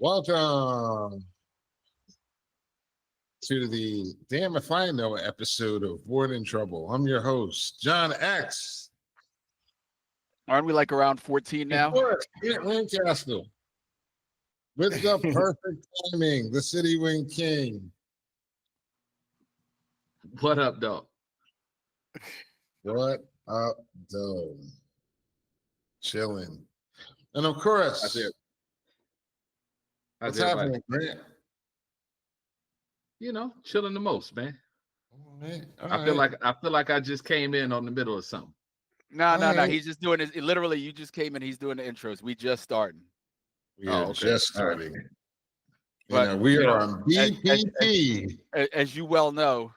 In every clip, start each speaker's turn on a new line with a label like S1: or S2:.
S1: Welcome to the Damn If I Know episode of Bored in Trouble. I'm your host, John X.
S2: Aren't we like around 14 now?
S1: Of course, Lancaster. With the perfect timing, the City Wing King.
S3: What up, dog?
S1: What up, though? Chilling. And of course, what's happening, Rant?
S3: You know, chilling the most, man.
S1: All right.
S3: I feel like I just came in on the middle of something.
S2: No. He's just doing it. Literally, you just came in. He's doing the intros. We just starting.
S1: We are just starting.
S3: Right.
S1: But we are on BPP.
S2: As you well know,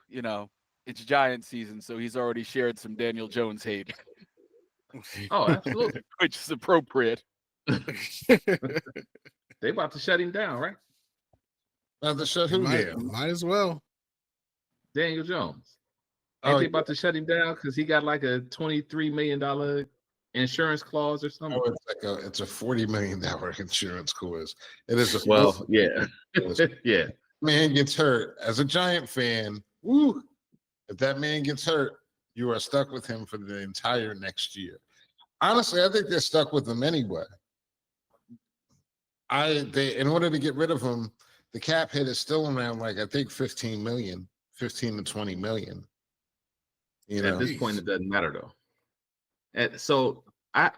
S2: it's Giant season, so he's already shared some Daniel Jones hate.
S3: Oh, absolutely.
S2: Which is appropriate.
S3: They about to shut him down, right?
S1: About to shut who down?
S4: Might as well.
S3: Daniel Jones. Ain't they about to shut him down because he got like a $23 million insurance clause or something?
S1: Oh, it's a $40 million insurance clause. It is a
S3: yeah. Yeah.
S1: Man gets hurt. As a Giant fan, woo! If that man gets hurt, you are stuck with him for the entire next year. Honestly, I think they're stuck with him anyway. In order to get rid of him, the cap hit is still around like I think 15 to 20 million.
S3: At this point, it doesn't matter though. And so I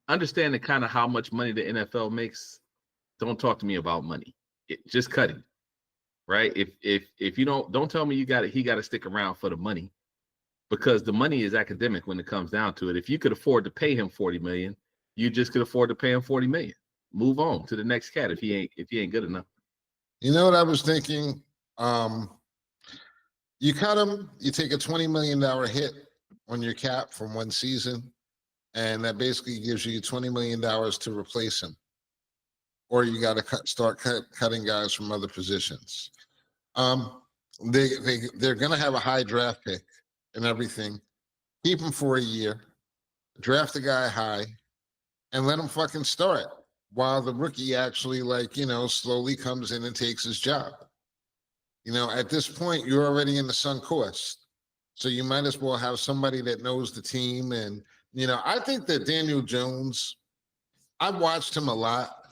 S3: understand the kind of how much money the NFL makes. Don't talk to me about money. Just cut him, right? If you don't tell me he got to stick around for the money, because the money is academic when it comes down to it. If you could afford to pay him $40 million, you just could afford to pay him $40 million. Move on to the next cat if he ain't good enough.
S1: You know what I was thinking? You cut him, you take a $20 million hit on your cap from one season, and that basically gives you $20 million to replace him. Or you got to start cutting guys from other positions. They're going to have a high draft pick and everything. Keep him for a year, draft the guy high, and let him fucking start while the rookie actually slowly comes in and takes his job. At this point, you're already in the sunk cost. So you might as well have somebody that knows the team. And, I think that Daniel Jones, I've watched him a lot,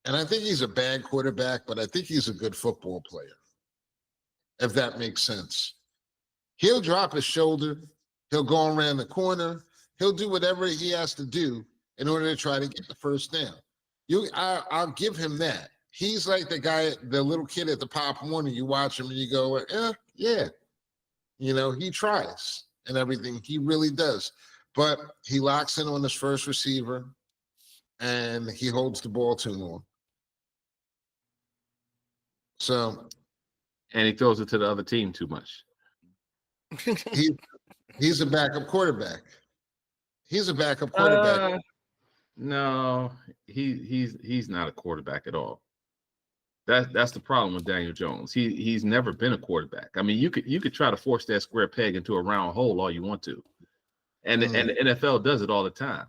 S1: and I think he's a bad quarterback, but I think he's a good football player, if that makes sense. He'll drop his shoulder. He'll go around the corner. He'll do whatever he has to do in order to try to get the first down. I'll give him that. He's like the little kid at the Pop Warner. You watch him and you go, yeah. He tries and everything. He really does. But he locks in on his first receiver and he holds the ball too long. So.
S3: And he throws it to the other team too much.
S1: He's a backup quarterback.
S3: No, he's not a quarterback at all. That's the problem with Daniel Jones. He's never been a quarterback. I mean, you could try to force that square peg into a round hole all you want to, and the NFL does it all the time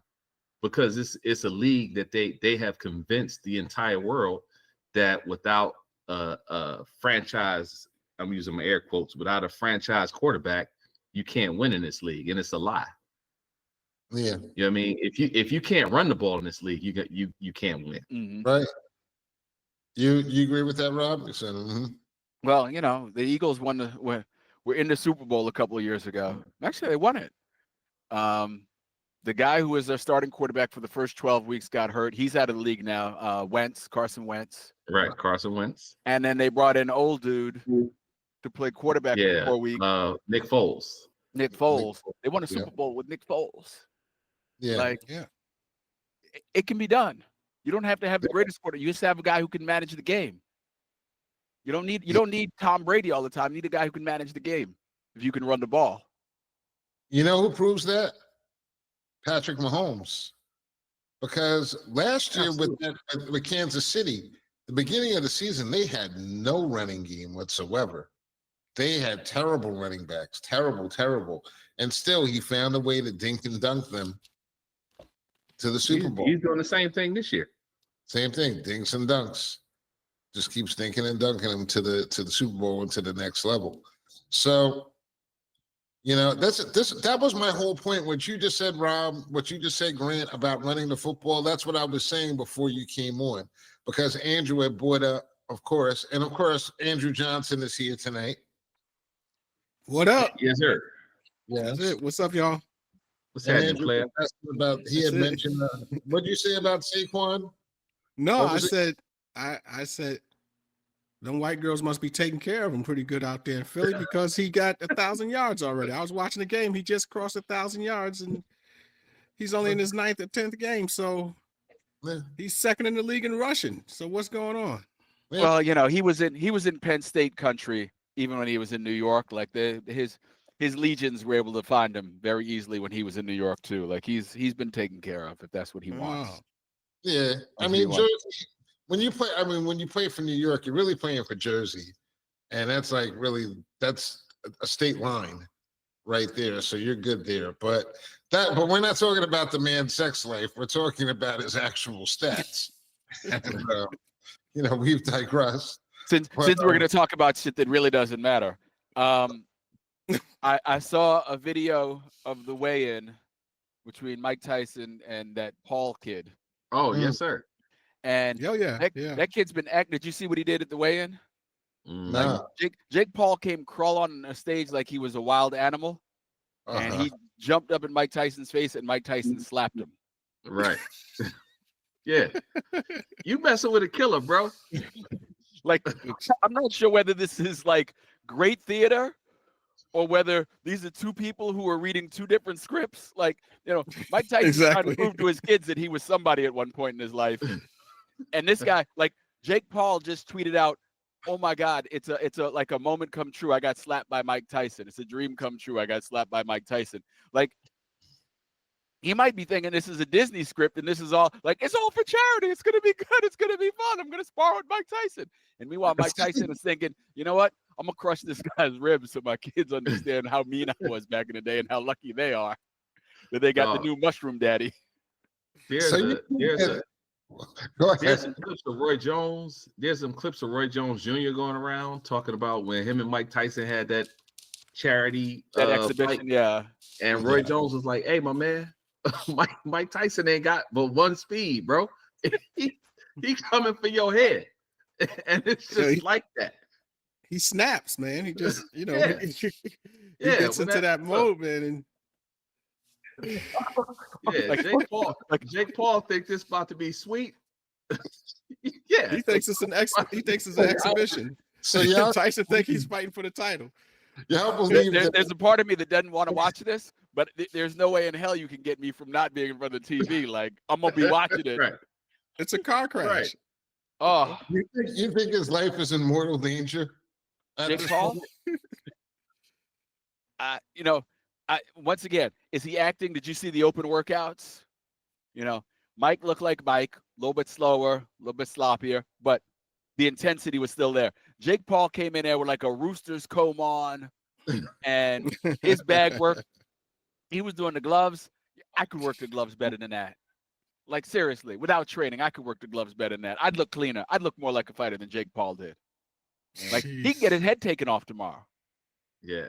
S3: because it's a league that they have convinced the entire world that without a franchise, I'm using my air quotes, without a franchise quarterback, you can't win in this league, and it's a lie.
S1: Yeah,
S3: you know what I mean. If you can't run the ball in this league, you can't win.
S2: Mm-hmm.
S1: Right. You agree with that, Rob? Mm-hmm.
S2: Well, the Eagles were in the Super Bowl a couple of years ago. Actually, they won it. The guy who was their starting quarterback for the first 12 weeks got hurt. He's out of the league now. Carson Wentz.
S3: Right, Carson Wentz.
S2: And then they brought in old dude to play quarterback for 4 weeks.
S3: Nick Foles.
S2: They won a Super Bowl with Nick Foles.
S1: Yeah.
S2: It can be done. You don't have to have the greatest quarterback. You just have a guy who can manage the game. You don't need Tom Brady all the time. You need a guy who can manage the game if you can run the ball.
S1: You know who proves that? Patrick Mahomes. Because last year with Kansas City, the beginning of the season, they had no running game whatsoever. They had terrible running backs, terrible. And still, he found a way to dink and dunk them to the Super Bowl.
S3: He's doing the same thing this year.
S1: Same thing, dinks and dunks. Just keeps dinking and dunking him to the Super Bowl and to the next level. So, that was my whole point. What you just said, Rob, what you just said, Grant, about running the football, that's what I was saying before you came on. Because Andrew had brought up, of course, Andrew Johnson is here tonight.
S4: What up?
S3: Yes, sir.
S4: That's it. What's up, y'all?
S3: What's
S1: And
S3: happening,
S1: Andrew
S3: player?
S1: he had mentioned, what did you say about Saquon?
S4: No,
S1: What
S4: I
S1: was it?
S4: said, I said, them white girls must be taking care of him pretty good out there in Philly because he got 1,000 yards already. I was watching the game. He just crossed 1,000 yards and he's only in his 9th or 10th game. So
S1: Yeah.
S4: he's second in the league in rushing. So what's going on?
S2: Well, he was in Penn State country even when he was in New York. Like his legions were able to find him very easily when he was in New York too. Like he's been taken care of if that's what he wants.
S1: Yeah, I mean, Jersey. When you play for New York, you're really playing for Jersey, and that's that's a state line right there. So you're good there. But we're not talking about the man's sex life. We're talking about his actual stats. And, we've digressed.
S2: Since we're going to talk about shit that really doesn't matter, I saw a video of the weigh-in between Mike Tyson and that Paul kid.
S3: Oh, yes, sir.
S2: And that kid's been acting. Did you see what he did at the weigh-in?
S1: No.
S2: Like Jake Paul came crawl on a stage like he was a wild animal, and he jumped up in Mike Tyson's face, and Mike Tyson slapped him.
S3: Right. Yeah. You messing with a killer, bro.
S2: Like, I'm not sure whether this is like great theater or whether these are two people who are reading two different scripts. Like, Mike Tyson's trying to prove to his kids that he was somebody at one point in his life. And this guy, like Jake Paul just tweeted out, "Oh my God, it's a like a moment come true. I got slapped by Mike Tyson. It's a dream come true. I got slapped by Mike Tyson." Like, he might be thinking this is a Disney script and this is all like, it's all for charity. It's going to be good. It's going to be fun. I'm going to spar with Mike Tyson. And meanwhile, Mike Tyson is thinking, you know what? I'm going to crush this guy's ribs so my kids understand how mean I was back in the day and how lucky they are that they got the new mushroom daddy.
S3: There's some clips of Roy Jones. There's some clips of Roy Jones Jr. going around talking about when him and Mike Tyson had that charity
S2: exhibition,
S3: fight.
S2: yeah.
S3: And Roy Jones was like, "Hey, my man, Mike Tyson ain't got but one speed, bro. he coming for your head." And it's just like that.
S4: He snaps, man. He just, he
S3: Yeah.
S4: gets into that mode, man. And
S3: yeah, Jake Paul thinks this about to be sweet. Yeah,
S4: he thinks it's an exhibition.
S1: So y'all,
S4: Tyson think he's fighting for the title.
S1: Y'all believe
S2: there's a part of me that doesn't want to watch this, but there's no way in hell you can get me from not being in front of the TV. Like, I'm gonna be watching it.
S3: Right.
S4: It's a car crash.
S3: Right.
S2: Oh,
S1: you think his life is in mortal danger?
S2: Jake Paul? Once again, is he acting? Did you see the open workouts? Mike looked like Mike, a little bit slower, a little bit sloppier, but the intensity was still there. Jake Paul came in there with like a rooster's comb on and his bag work. He was doing the gloves. I could work the gloves better than that. Like, seriously, without training, I could work the gloves better than that. I'd look cleaner. I'd look more like a fighter than Jake Paul did. Like, he can get his head taken off tomorrow.
S3: Yeah.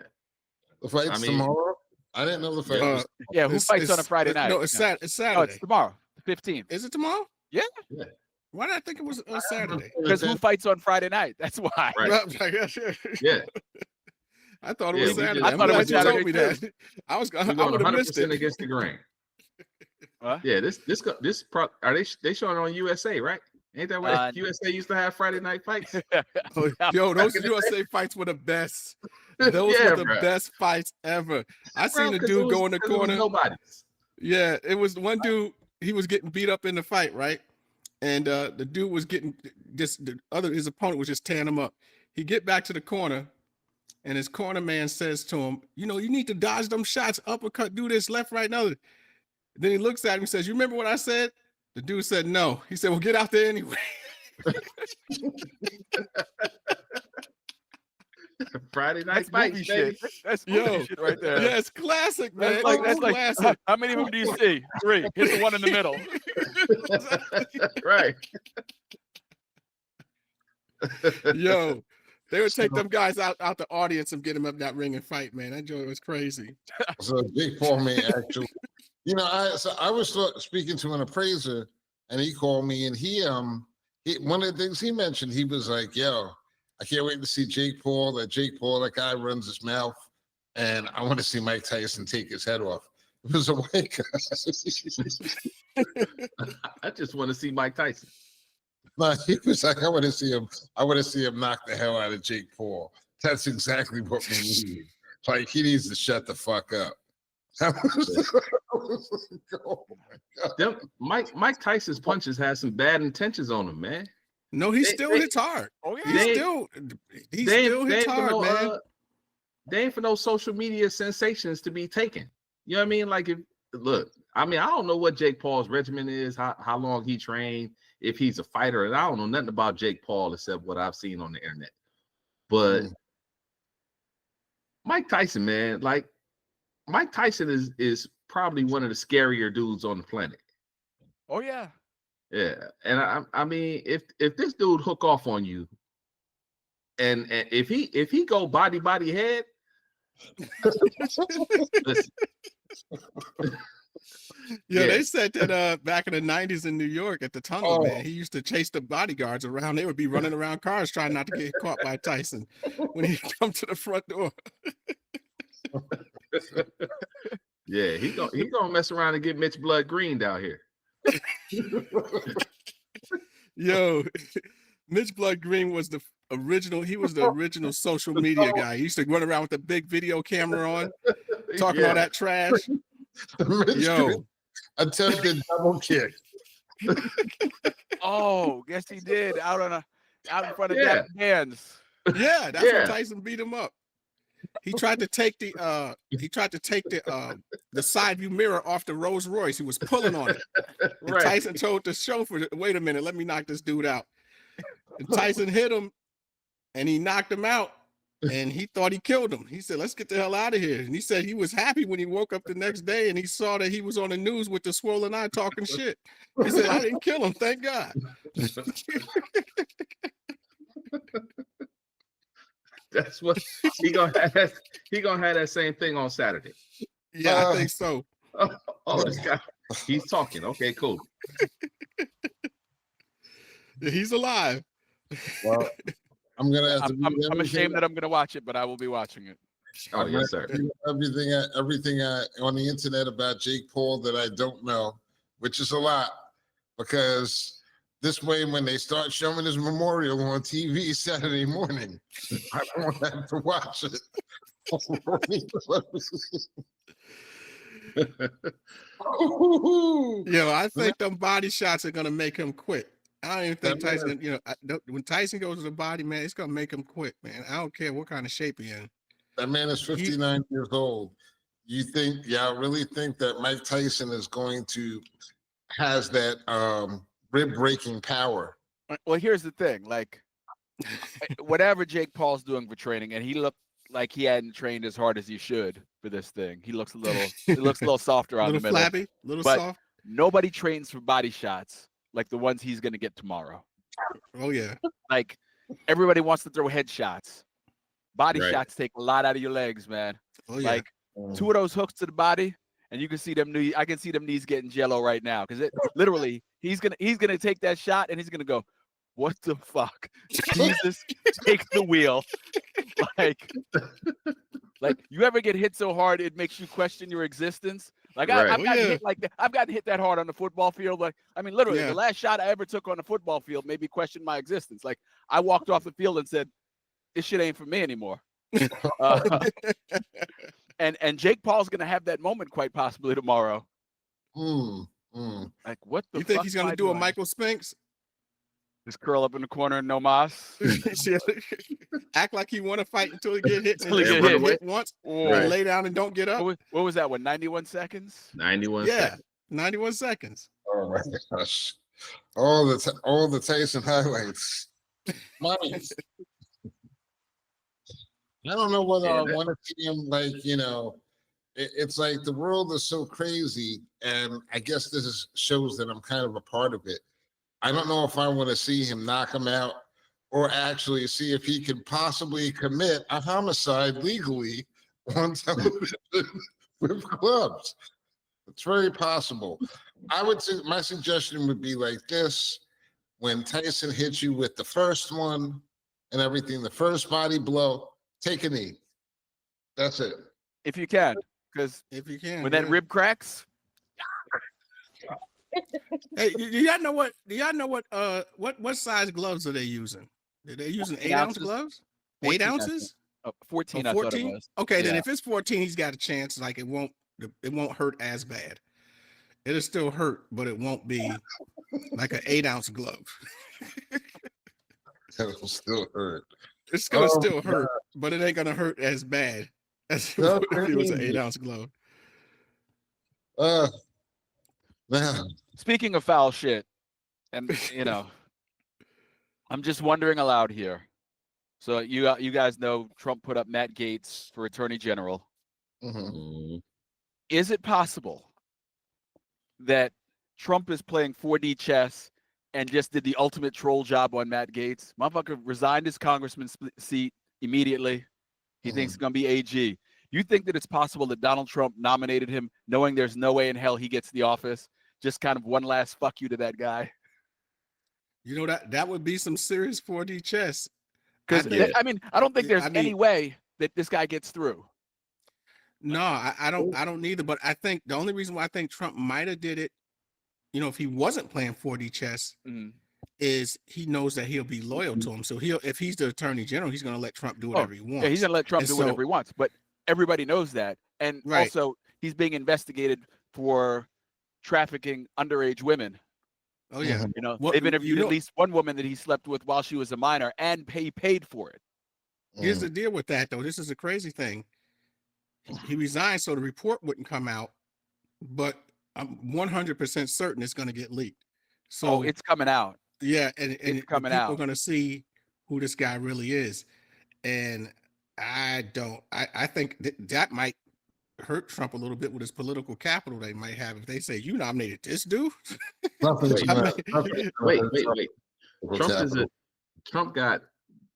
S1: The fight's tomorrow? I didn't know the fight was.
S2: Yeah, who fights on a Friday night?
S4: No, it's Saturday.
S2: No, it's tomorrow, the 15th.
S4: Is it tomorrow?
S2: Yeah.
S4: Why did I think it was Saturday?
S2: Because who fights on Friday night? That's why.
S3: Right.
S4: Yeah. I thought it was Saturday.
S2: I thought it was Saturday too.
S4: I would have missed it.
S3: Against the grain.
S2: What?
S3: Yeah, are they showing it on USA, right? Ain't that what USA used to have Friday night fights?
S4: Yo, those USA fights were the best. Those were the best fights ever. I seen a dude go in the corner. Yeah, it was one dude. He was getting beat up in the fight, right? And the dude was getting his opponent was just tearing him up. He get back to the corner, and his corner man says to him, "You need to dodge them shots, uppercut, do this, left, right, now." Then he looks at him and says, "You remember what I said?" The dude said, "No." He said, "Well, get out there anyway."
S3: Friday night
S2: That's movie
S3: fights,
S2: shit.
S3: baby.
S2: That's movie shit right there.
S4: Yeah, it's classic, man.
S2: That's like
S4: classic.
S2: how many of them do you see? 3. Hit the one in the middle.
S3: Right.
S4: Yo, they would take them guys out the audience and get them up that ring and fight, man. That joint was crazy.
S1: So Jake Paul may actually, I was speaking to an appraiser, and he called me, and he one of the things he mentioned, he was like, "Yo, I can't wait to see Jake Paul. That guy runs his mouth, and I want to see Mike Tyson take his head off." It was a white guy.
S3: I just want to see Mike Tyson.
S1: No, he was like, I want to see him knock the hell out of Jake Paul. That's exactly what we need. Like, he needs to shut the fuck up. Oh my God.
S3: Mike Tyson's punches had some bad intentions on him, man.
S4: No, he still hits hard.
S2: Oh yeah,
S4: he still hits hard, man.
S3: They ain't for no social media sensations to be taken. You know what I mean? Like, I don't know what Jake Paul's regimen is, how long he trained, if he's a fighter, and I don't know nothing about Jake Paul except what I've seen on the internet. But Mike Tyson, man, like, Mike Tyson is probably one of the scarier dudes on the planet.
S2: Oh yeah.
S3: Yeah. And I mean, if this dude hook off on you, and if he go body head, listen.
S4: Yeah, they said that back in the 90s in New York at the tunnel, man, he used to chase the bodyguards around. They would be running around cars trying not to get caught by Tyson when he come to the front door.
S3: Yeah, he gonna mess around and get Mitch Blood Green down here.
S4: Yo, Mitch Blood Green was the original social media guy. He used to run around with a big video camera on, talking all that trash. Yo,
S1: attempted double kick.
S2: Oh, yes he did. Out in front of that hands.
S4: Yeah, that's when Tyson beat him up. He tried to take the side view mirror off the Rolls Royce. He was pulling on it. And Tyson told the chauffeur, "Wait a minute, let me knock this dude out." And Tyson hit him, and he knocked him out. And he thought he killed him. He said, "Let's get the hell out of here." And he said he was happy when he woke up the next day and he saw that he was on the news with the swollen eye talking shit. He said, "I didn't kill him, thank God."
S3: That's what he gonna have. He gonna have that same thing on Saturday.
S4: Yeah, I think so.
S3: This guy, he's talking. Okay, cool.
S4: He's alive.
S1: Well, I'm
S2: ashamed that I'm gonna watch it, but I will be watching it.
S3: Oh yes, sir.
S1: Everything on the internet about Jake Paul that I don't know, which is a lot, because this way, when they start showing his memorial on TV Saturday morning, I won't have to watch it.
S4: Yo, I think them body shots are gonna make him quit. I don't even think Tyson, when Tyson goes to the body, man, it's gonna make him quit, man. I don't care what kind of shape he's in.
S1: That man is 59 years old. Y'all really think that Mike Tyson is going to has that rib-breaking power?
S2: Well, here's the thing, like, whatever Jake Paul's doing for training, and he looked like he hadn't trained as hard as he should for this thing. He looks a little softer on the middle.
S4: Flabby, but soft.
S2: Nobody trains for body shots like the ones he's gonna get tomorrow.
S4: Oh yeah.
S2: Like, everybody wants to throw headshots. Body shots take a lot out of your legs, man.
S4: Oh yeah.
S2: Like, 2 of those hooks to the body, and you can see them knees. I can see them knees getting jello right now, because it literally he's gonna take that shot and he's gonna go, "What the fuck? Jesus, take the wheel." Like you ever get hit so hard it makes you question your existence? Like I've gotten hit like that. I've gotten hit that hard on the football field. Like, I mean, literally, the last shot I ever took on the football field made me question my existence. Like, I walked off the field and said, "This shit ain't for me anymore." And Jake Paul's gonna have that moment quite possibly tomorrow. Like, what the?
S4: You think he's gonna do a Michael Spinks?
S2: Just curl up in the corner and no mas.
S4: Act like he want to fight until he get hit.
S2: Until he get hit
S4: once, and lay down and don't get up.
S2: What was that? 91 seconds?
S3: 91
S4: seconds. 91 seconds.
S1: Oh my gosh. All the Tyson highlights. Mommy. I don't know whether
S3: Yeah,
S1: I want to see him like, it's like the world is so crazy, and I guess shows that I'm kind of a part of it. I don't know if I want to see him knock him out or actually see if he could possibly commit a homicide legally on television with clubs. It's very possible. I would say my suggestion would be like this: when Tyson hits you with the first one and everything, the first body blow, take a knee. That's it.
S2: If you can, because
S4: if you can,
S2: when that rib cracks.
S4: Hey, do y'all know what? Do y'all know what size gloves are they using? Are they using 8-ounce gloves? 8 ounces?
S2: 14.
S4: 14?
S2: I thought it was.
S4: Okay, then if it's 14, he's got a chance. Like it won't hurt as bad. It'll still hurt, but it won't be like an 8-ounce glove.
S1: It'll still hurt.
S4: It's gonna still hurt, but it ain't gonna hurt as bad as if it was an 8-ounce glove.
S1: Man.
S2: Speaking of foul shit, and I'm just wondering aloud here. So you guys know Trump put up Matt Gaetz for Attorney General.
S1: Mm-hmm.
S2: Is it possible that Trump is playing 4D chess and just did the ultimate troll job on Matt Gaetz? Motherfucker resigned his congressman's seat immediately. He thinks it's going to be AG. You think that it's possible that Donald Trump nominated him knowing there's no way in hell he gets the office? Just kind of one last fuck you to that guy.
S4: You know, that would be some serious 4D chess.
S2: Because I mean, I don't think there's any way that this guy gets through.
S4: No, I don't neither. But I think the only reason why I think Trump might have did it, if he wasn't playing 4D chess, is he knows that he'll be loyal to him. So if he's the Attorney General, he's going to let Trump do whatever he wants.
S2: Yeah, he's going to let Trump do whatever he wants. But everybody knows that, and also he's being investigated for trafficking underage women.
S4: Oh yeah,
S2: they've interviewed at least one woman that he slept with while she was a minor, and he paid for it.
S4: Here's the deal with that, though. This is a crazy thing. He resigned so the report wouldn't come out, but I'm 100% certain it's going to get leaked. So
S2: it's coming out.
S4: Yeah, and
S2: it's coming
S4: people
S2: out.
S4: are going to see who this guy really is, and I think that might hurt Trump a little bit with his political capital they might have if they say you nominated this dude.
S3: Wait.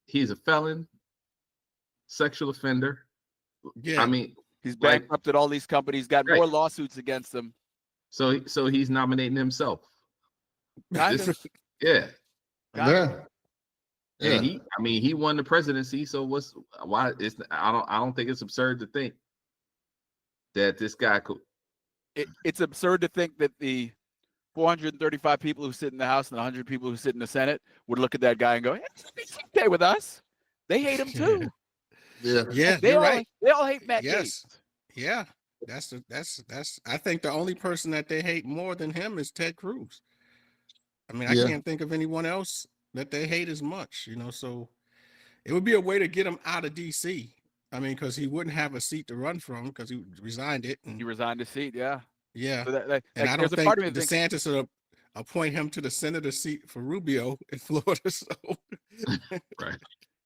S3: He's a felon, sexual offender.
S4: Yeah,
S3: I mean,
S2: he's bankrupted all these companies, got more lawsuits against him.
S3: So he's nominating himself.
S2: Yeah.
S3: He won the presidency. So I don't think it's absurd to think that this guy could.
S2: It's absurd to think that the 435 people who sit in the House and 100 people who sit in the Senate would look at that guy and go, "He's okay with us." They hate him too.
S4: Yeah,
S2: you're
S4: right.
S2: They all hate Matt Gaetz.
S4: Yeah, that's. I think the only person that they hate more than him is Ted Cruz. I mean, I can't think of anyone else that they hate as much. So it would be a way to get him out of DC. I mean, because he wouldn't have a seat to run from because he resigned it. And
S2: he resigned his seat, yeah.
S4: So and I don't think DeSantis will appoint him to the senator seat for Rubio in Florida. So
S3: right.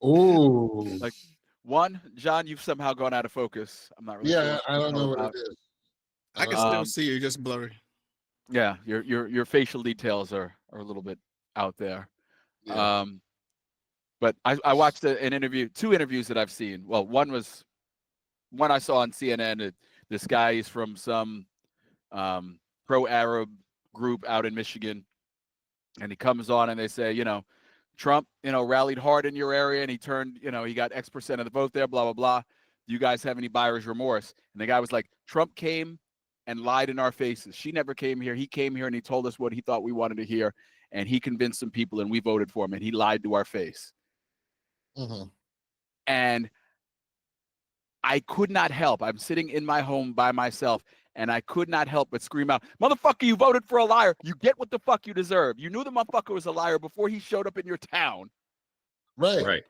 S1: Oh,
S2: John, you've somehow gone out of focus. I'm not really
S1: sure. I don't know what it is.
S4: I can still see you, just blurry.
S2: Yeah, your facial details are a little bit out there.
S1: Yeah.
S2: But I watched two interviews that I've seen. Well, one I saw on CNN. This guy is from some pro-Arab group out in Michigan, and he comes on and they say, Trump, rallied hard in your area, and he turned, he got X percent of the vote there, blah, blah, blah. Do you guys have any buyer's remorse? And the guy was like, Trump came and lied in our faces. She never came here. He came here and he told us what he thought we wanted to hear, and he convinced some people, and we voted for him, and he lied to our face.
S1: Mm-hmm.
S2: And I could not help. I'm sitting in my home by myself, and I could not help but scream out, "Motherfucker, you voted for a liar. You get what the fuck you deserve. You knew the motherfucker was a liar before he showed up in your town."
S1: Right.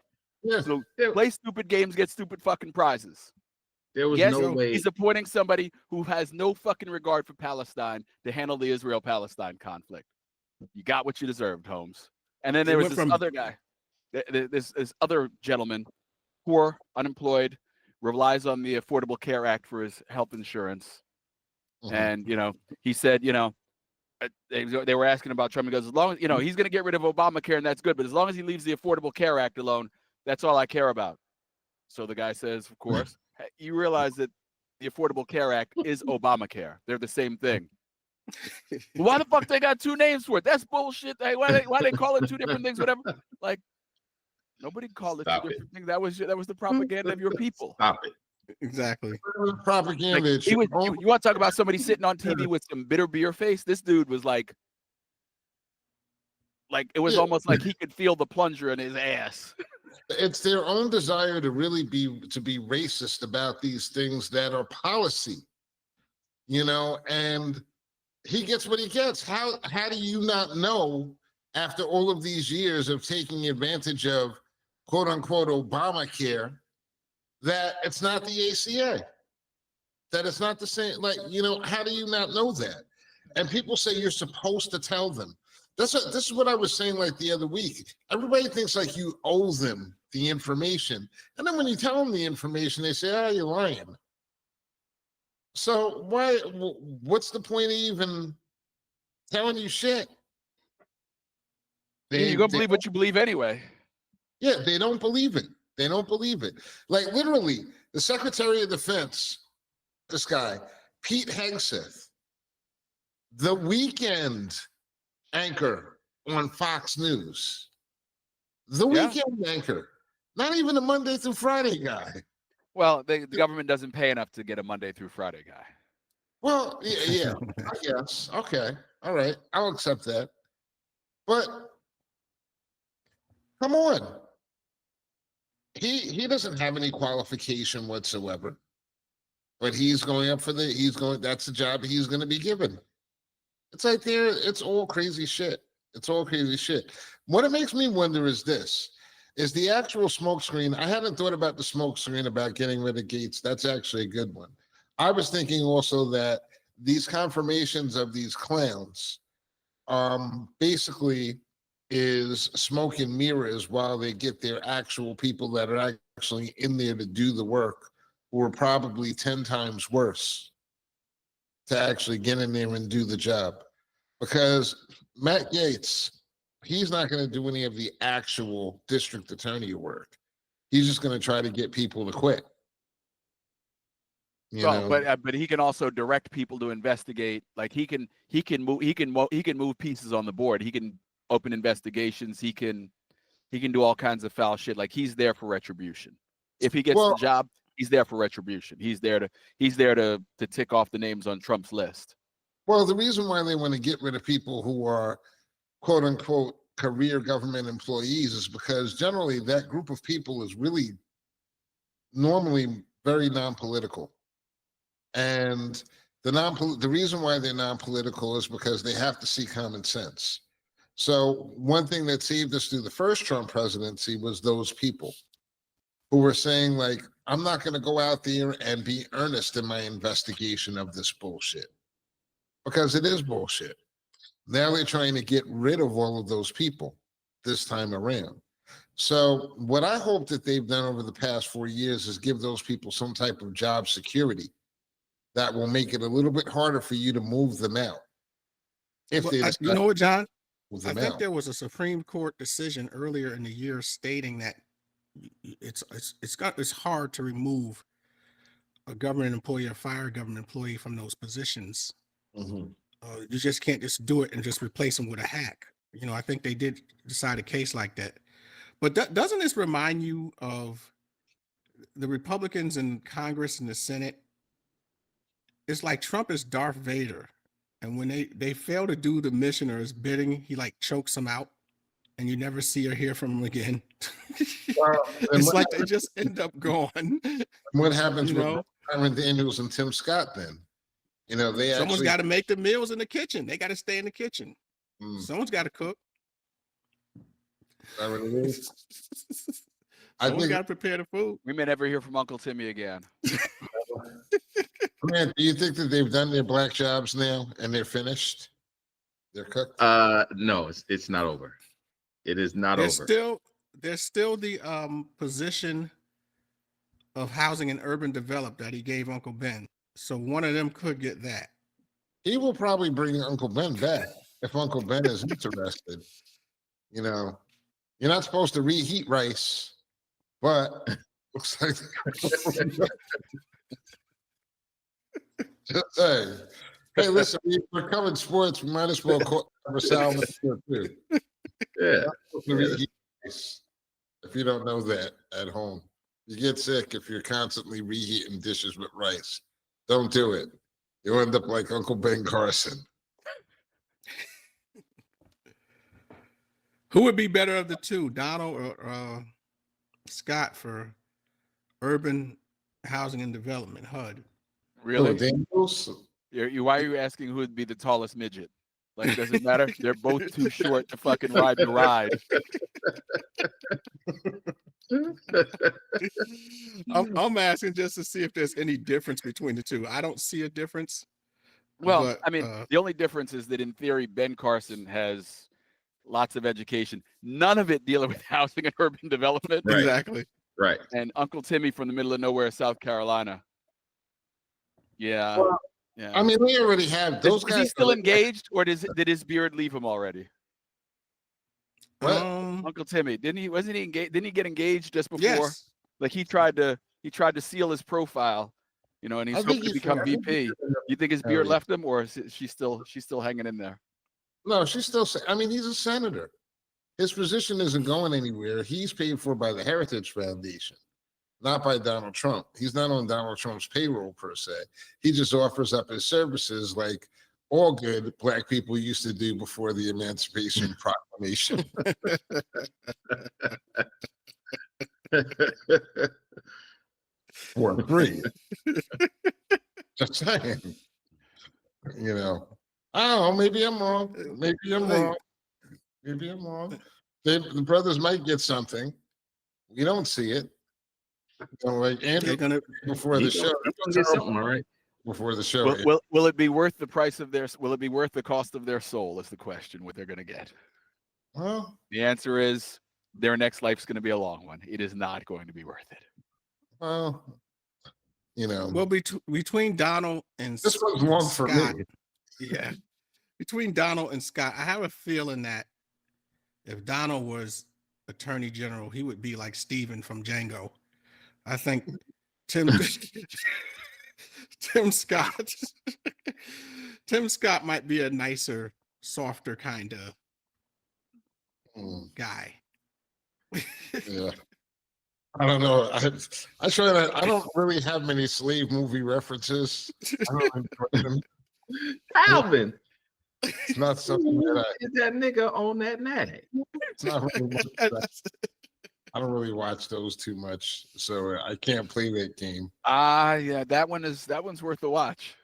S2: Yeah. So play stupid games, get stupid fucking prizes.
S3: There was no way.
S2: He's appointing somebody who has no fucking regard for Palestine to handle the Israel-Palestine conflict. You got what you deserved, Holmes. And then there was this other guy. This other gentleman poor, unemployed, relies on the Affordable Care Act for his health insurance. And, he said, they were asking about Trump. He goes, as long as, he's going to get rid of Obamacare and that's good. But as long as he leaves the Affordable Care Act alone, that's all I care about. So the guy says, of course, hey, you realize that the Affordable Care Act is Obamacare. They're the same thing. Why the fuck they got two names for it? That's bullshit. Hey, why they call it two different things? Whatever. Like, nobody called it two different things. That was the propaganda of your people.
S3: Stop it.
S4: Exactly.
S1: Propaganda.
S2: Like, you want to talk about somebody sitting on TV with some bitter beer face? This dude was like it was almost like he could feel the plunger in his ass.
S1: It's their own desire to really be racist about these things that are policy, and he gets what he gets. How do you not know after all of these years of taking advantage of quote unquote Obamacare that it's not the ACA, that it's not the same? How do you not know that? And people say you're supposed to tell them. This is what I was saying the other week. Everybody thinks you owe them the information. And then when you tell them the information, they say, oh, you're lying. So what's the point of even telling you shit?
S2: You're going to believe what you believe anyway.
S1: Yeah, they don't believe it. They don't believe it. Literally, the Secretary of Defense, this guy, Pete Hegseth, the weekend anchor on Fox News. The weekend anchor. Not even a Monday through Friday guy.
S2: Well, the government doesn't pay enough to get a Monday through Friday guy.
S1: Well, yeah, I guess. Okay. All right. I'll accept that. But come on. He doesn't have any qualification whatsoever. But he's going up that's the job he's going to be given. It's it's all crazy shit. It's all crazy shit. What it makes me wonder is the actual smokescreen. I hadn't thought about the smokescreen about getting rid of Gaetz. That's actually a good one. I was thinking also that these confirmations of these clowns basically is smoke and mirrors while they get their actual people that are actually in there to do the work, who are probably 10 times worse to actually get in there and do the job. Because Matt Gaetz, he's not going to do any of the actual district attorney work. He's just going to try to get people to quit.
S2: But he can also direct people to investigate. Like he can move pieces on the board. He can open investigations. He can do all kinds of foul shit. Like he's there for retribution. If he gets the job, he's there for retribution. He's there to tick off the names on Trump's list.
S1: Well, the reason why they want to get rid of people who are quote unquote career government employees is because generally that group of people is really normally very non-political. And the reason why they're non-political is because they have to see common sense. So one thing that saved us through the first Trump presidency was those people who were saying, like, I'm not going to go out there and be earnest in my investigation of this bullshit, because it is bullshit. Now they're trying to get rid of all of those people this time around. So what I hope that they've done over the past 4 years is give those people some type of job security that will make it a little bit harder for you to move them out.
S4: If you know what, John? I think there was a Supreme Court decision earlier in the year stating that it's hard to remove a government employee or fire a government employee from those positions. Mm-hmm. You just can't just do it and just replace them with a hack. You know, I think they did decide a case like that. But doesn't this remind you of the Republicans in Congress and the Senate? It's like Trump is Darth Vader. And when they fail to do the mission or his bidding, he like chokes them out and you never see or hear from him again. It's like they just end up gone.
S1: What happens with Aaron Daniels and Tim Scott then? You know,
S4: someone's got to make the meals in the kitchen. They got to stay in the kitchen. Someone's got to cook.
S1: That what it is?
S4: Someone's got to prepare the food.
S2: We may never hear from Uncle Timmy again.
S1: Man, do you think that they've done their black jobs now and they're finished? They're cooked?
S3: No, it's not over. It is not over.
S4: There's still the position of housing and urban development that he gave Uncle Ben. So one of them could get that.
S1: He will probably bring Uncle Ben back if Uncle Ben is interested. You know, you're not supposed to reheat rice, but looks like just saying. Hey, listen, we're covering sports. We might as well cover salmon too.
S3: Yeah.
S1: Reheat rice. If you don't know that at home, you get sick if you're constantly reheating dishes with rice. Don't do it. You'll end up like Uncle Ben Carson.
S4: Who would be better of the two, Donald or Scott for urban housing and development, HUD?
S2: Really?
S1: Oh, Daniels?
S2: Why are you asking who would be the tallest midget? Like, does it matter? They're both too short to fucking ride the ride.
S4: I'm asking just to see if there's any difference between the two. I don't see a difference.
S2: Well,
S4: but,
S2: I mean, the only difference is that in theory, Ben Carson has lots of education, none of it dealing with housing and urban development.
S3: Right.
S4: Exactly.
S3: Right.
S2: And Uncle Timmy from the middle of nowhere, South Carolina. Yeah.
S1: Well,
S2: yeah.
S1: I mean, we already have those guys.
S2: Is he still engaged, or did his beard leave him already?
S1: What?
S2: Uncle Timmy, wasn't he engaged? Didn't he get engaged just before?
S4: Yes.
S2: Like he tried to seal his profile, you know, and he's hoping to become VP. You think his beard left him, or is she's still hanging in there?
S1: No, she's still. I mean, he's a senator. His position isn't going anywhere. He's paid for by the Heritage Foundation, not by Donald Trump. He's not on Donald Trump's payroll per se. He just offers up his services like all good Black people used to do before the Emancipation Proclamation. For free. Just saying. You know, I don't know. Maybe I'm wrong. Maybe I'm wrong. Maybe I'm wrong. The brothers might get something. We don't see it. You know, like Andrew before the show.
S3: Get something, all right.
S1: Before the show.
S2: Will it be worth the price of their? Will it be worth the cost of their soul? Is the question. What they're going to get?
S1: Well,
S2: the answer is their next life's going to be a long one. It is not going to be worth it.
S1: Well, you know.
S4: Well, between Donald and
S1: this one's long for me.
S4: Yeah. Between Donald and Scott, I have a feeling that if Donald was Attorney General, he would be like Steven from Django. I think Tim Scott might be a nicer, softer kind of guy.
S1: Yeah. I don't know. I try that. I don't really have many slave movie references. I don't enjoy them.
S3: Alvin.
S1: It's not something that
S3: is that nigga on that nag.
S1: It's not really I don't really watch those too much, so I can't play that game.
S2: Yeah, that one's worth a watch.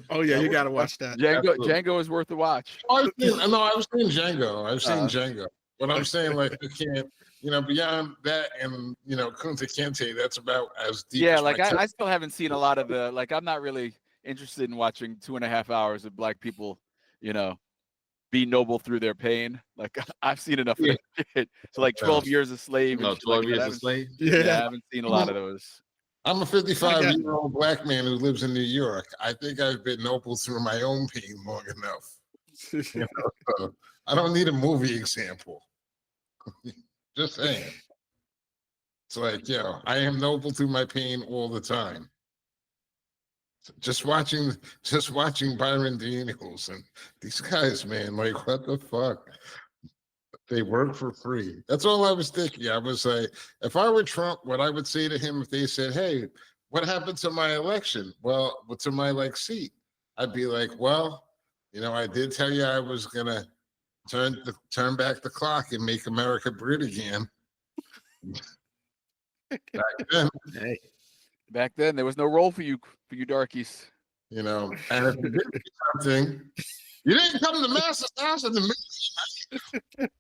S4: Oh yeah, you gotta watch that.
S2: Django is worth a watch.
S1: I was saying Django. I've seen Django, but I'm saying like you can't, you know, beyond that and you know Kunta Kinte, that's about as deep.
S2: Yeah, like I still haven't seen a lot of the like. I'm not really interested in watching 2.5 hours of Black people, you know, be noble through their pain. Like I've seen enough of that shit. So like 12 years a slave.
S3: No, 12 years a slave.
S2: Yeah, I haven't seen a lot of those.
S1: I'm a 55-year-old Black man who lives in New York. I think I've been noble through my own pain long enough. You know, so I don't need a movie example. Just saying. It's like, yo, I am noble through my pain all the time. Just watching Byron Daniels and these guys, man, like what the fuck? They work for free. That's all I was thinking. I was like, if I were Trump, what I would say to him if they said, hey, what happened to my election? Well, to my seat? I'd be like, well, you know, I did tell you I was gonna turn back the clock and make America great again. Back then.
S3: Hey.
S2: Back then, there was no role for you darkies.
S1: You know, and if you did something, you didn't come to the master's house in the middle of the night.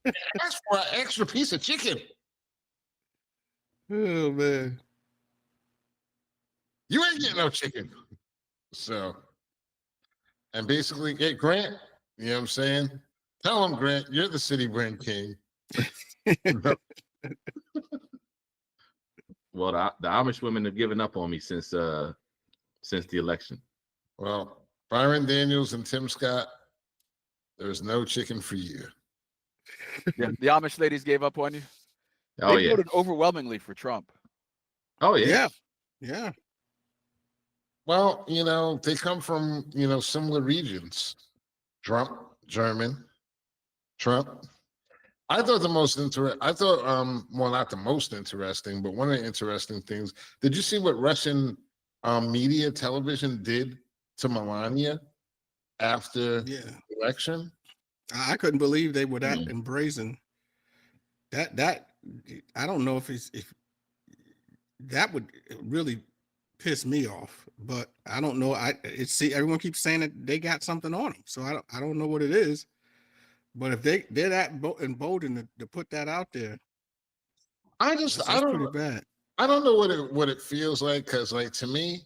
S1: Ask for an extra piece of chicken.
S4: Oh man,
S1: you ain't getting no chicken. So, and basically, get Grant. You know what I'm saying? Tell him, Grant, you're the city brand king.
S3: Well, the Amish women have given up on me since the election.
S1: Well, Byron Daniels and Tim Scott, there's no chicken for you.
S2: Yeah, the Amish ladies gave up on you.
S3: Oh,
S2: They voted overwhelmingly for Trump.
S3: Oh, yeah.
S4: Yeah.
S1: Well, they come from, similar regions. Trump, German, Trump. I thought well, not the most interesting, but one of the interesting things, did you see what Russian media television did to Melania after the election?
S4: I couldn't believe they were that brazen. That I don't know if that would really piss me off, but I don't know. Everyone keeps saying that they got something on them, so I don't know what it is. But if they're that emboldened to put that out there, that's pretty bad.
S1: I don't know what it feels like, because like to me,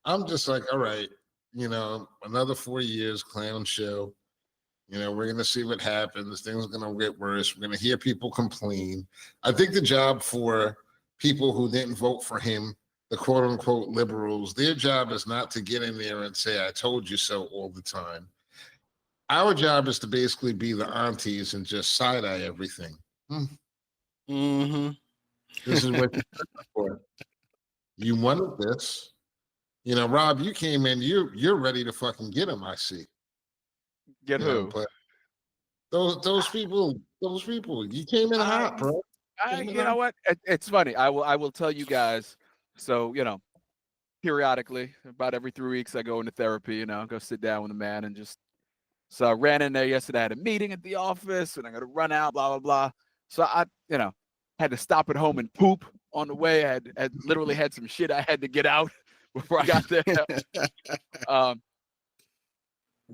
S1: I'm just like, all right, another 4 years clown show. We're gonna see what happens. Things are gonna get worse. We're gonna hear people complain. I think the job for people who didn't vote for him, the quote unquote liberals, their job is not to get in there and say, I told you so all the time. Our job is to basically be the aunties and just side eye everything.
S4: Mm-hmm.
S1: This is what you're for. You wanted this. Rob, you came in, you're ready to fucking get him, I see.
S2: Get who?
S1: But those people, you came in hot, bro.
S2: You know what? It's funny. I will tell you guys. So, periodically, about every 3 weeks, I go into therapy, go sit down with a man and just. So I ran in there yesterday. I had a meeting at the office and I got to run out, blah, blah, blah. So I, had to stop at home and poop on the way. I had literally had some shit I had to get out before I got there. But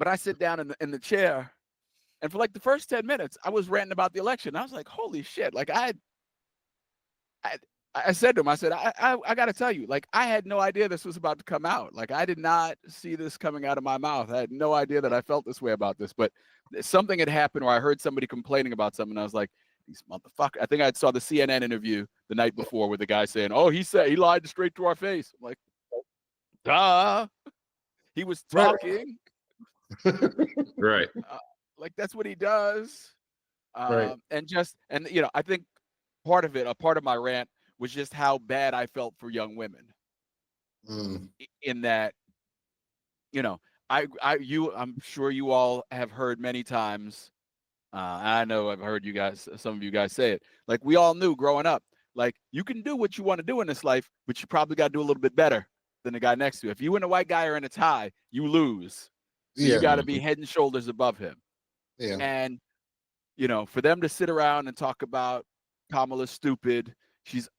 S2: I sit down in the chair, and for like the first 10 minutes, I was ranting about the election. I was like, holy shit. Like I said to him, I said, I got to tell you, like, I had no idea this was about to come out. Like, I did not see this coming out of my mouth. I had no idea that I felt this way about this, but something had happened, or I heard somebody complaining about something. I was like, these motherfuckers. I think I saw the CNN interview the night before with the guy saying, oh, he lied straight to our face. I'm like, duh. He was talking.
S3: Right.
S2: Like, that's what he does.
S1: Right.
S2: And I think part of my rant was just how bad I felt for young women. In that, I'm sure you all have heard many times. I know I've heard some of you guys say it. Like, we all knew growing up, like, you can do what you want to do in this life, but you probably got to do a little bit better than the guy next to you. If you and a white guy are in a tie, you lose. So you got to be head and shoulders above him.
S1: Yeah.
S2: And, for them to sit around and talk about Kamala's stupid, she's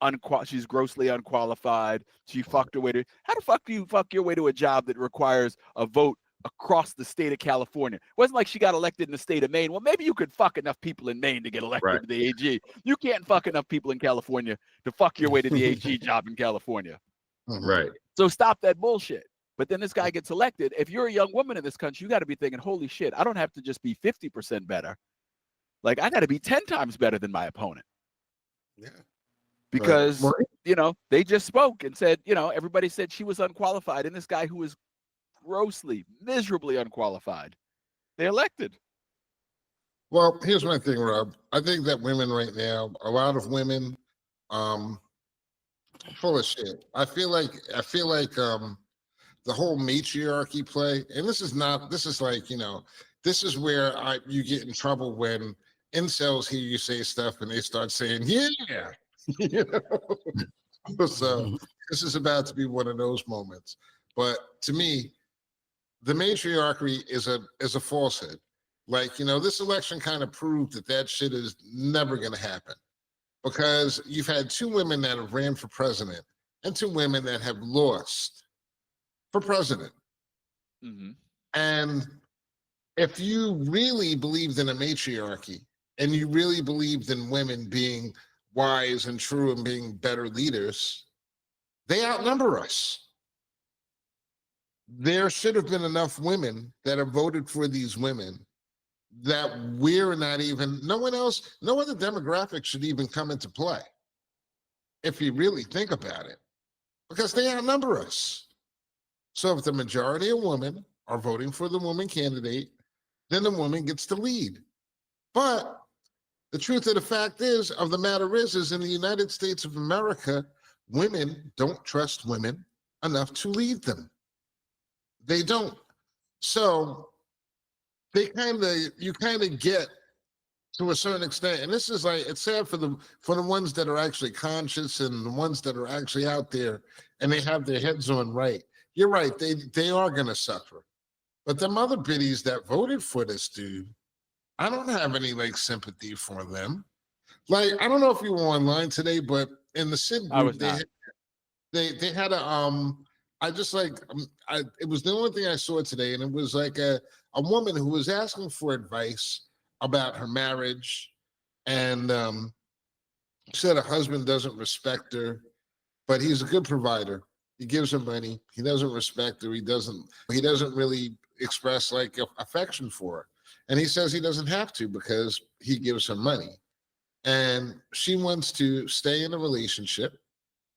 S2: grossly unqualified, she fucked her way to, how the fuck do you fuck your way to a job that requires a vote across the state of California? It wasn't like she got elected in the state of Maine. Well, maybe you could fuck enough people in Maine to get elected to the AG. You can't fuck enough people in California to fuck your way to the AG job in California.
S3: Right.
S2: So stop that bullshit. But then this guy gets elected. If you're a young woman in this country, you got to be thinking, holy shit, I don't have to just be 50% better. Like, I got to be 10 times better than my opponent.
S4: Yeah.
S2: Because, they just spoke and said, everybody said she was unqualified. And this guy who was grossly, miserably unqualified, they elected.
S1: Well, here's my thing, Rob. I think that women right now, a lot of women, full of shit. I feel like the whole matriarchy play, and this is where you get in trouble when incels hear you say stuff and they start saying, yeah. So this is about to be one of those moments. But to me, the matriarchy is a falsehood. Like, this election kind of proved that shit is never going to happen, because you've had two women that have ran for president and two women that have lost for president.
S2: Mm-hmm.
S1: And if you really believed in a matriarchy and you really believed in women being wise and true and being better leaders, they outnumber us. There should have been enough women that have voted for these women that we're not even, no other demographic should even come into play. if you really think about it, because they outnumber us. So if the majority of women are voting for the woman candidate, then the woman gets to lead. But the truth of the fact of the matter is in the United States of America, women don't trust women enough to lead them. They don't. So you kind of get to a certain extent, and this is like, it's sad for the ones that are actually conscious and the ones that are actually out there and they have their heads on right. You're right, they are gonna suffer. But them other biddies that voted for this dude, I don't have any like sympathy for them. Like, I don't know if you were online today, but in the Sid group, they had a it was the only thing I saw today, and it was like a woman who was asking for advice about her marriage, and said her husband doesn't respect her, but he's a good provider. He gives her money. He doesn't respect her. He doesn't really express like affection for her. And he says he doesn't have to because he gives her money. And she wants to stay in a relationship,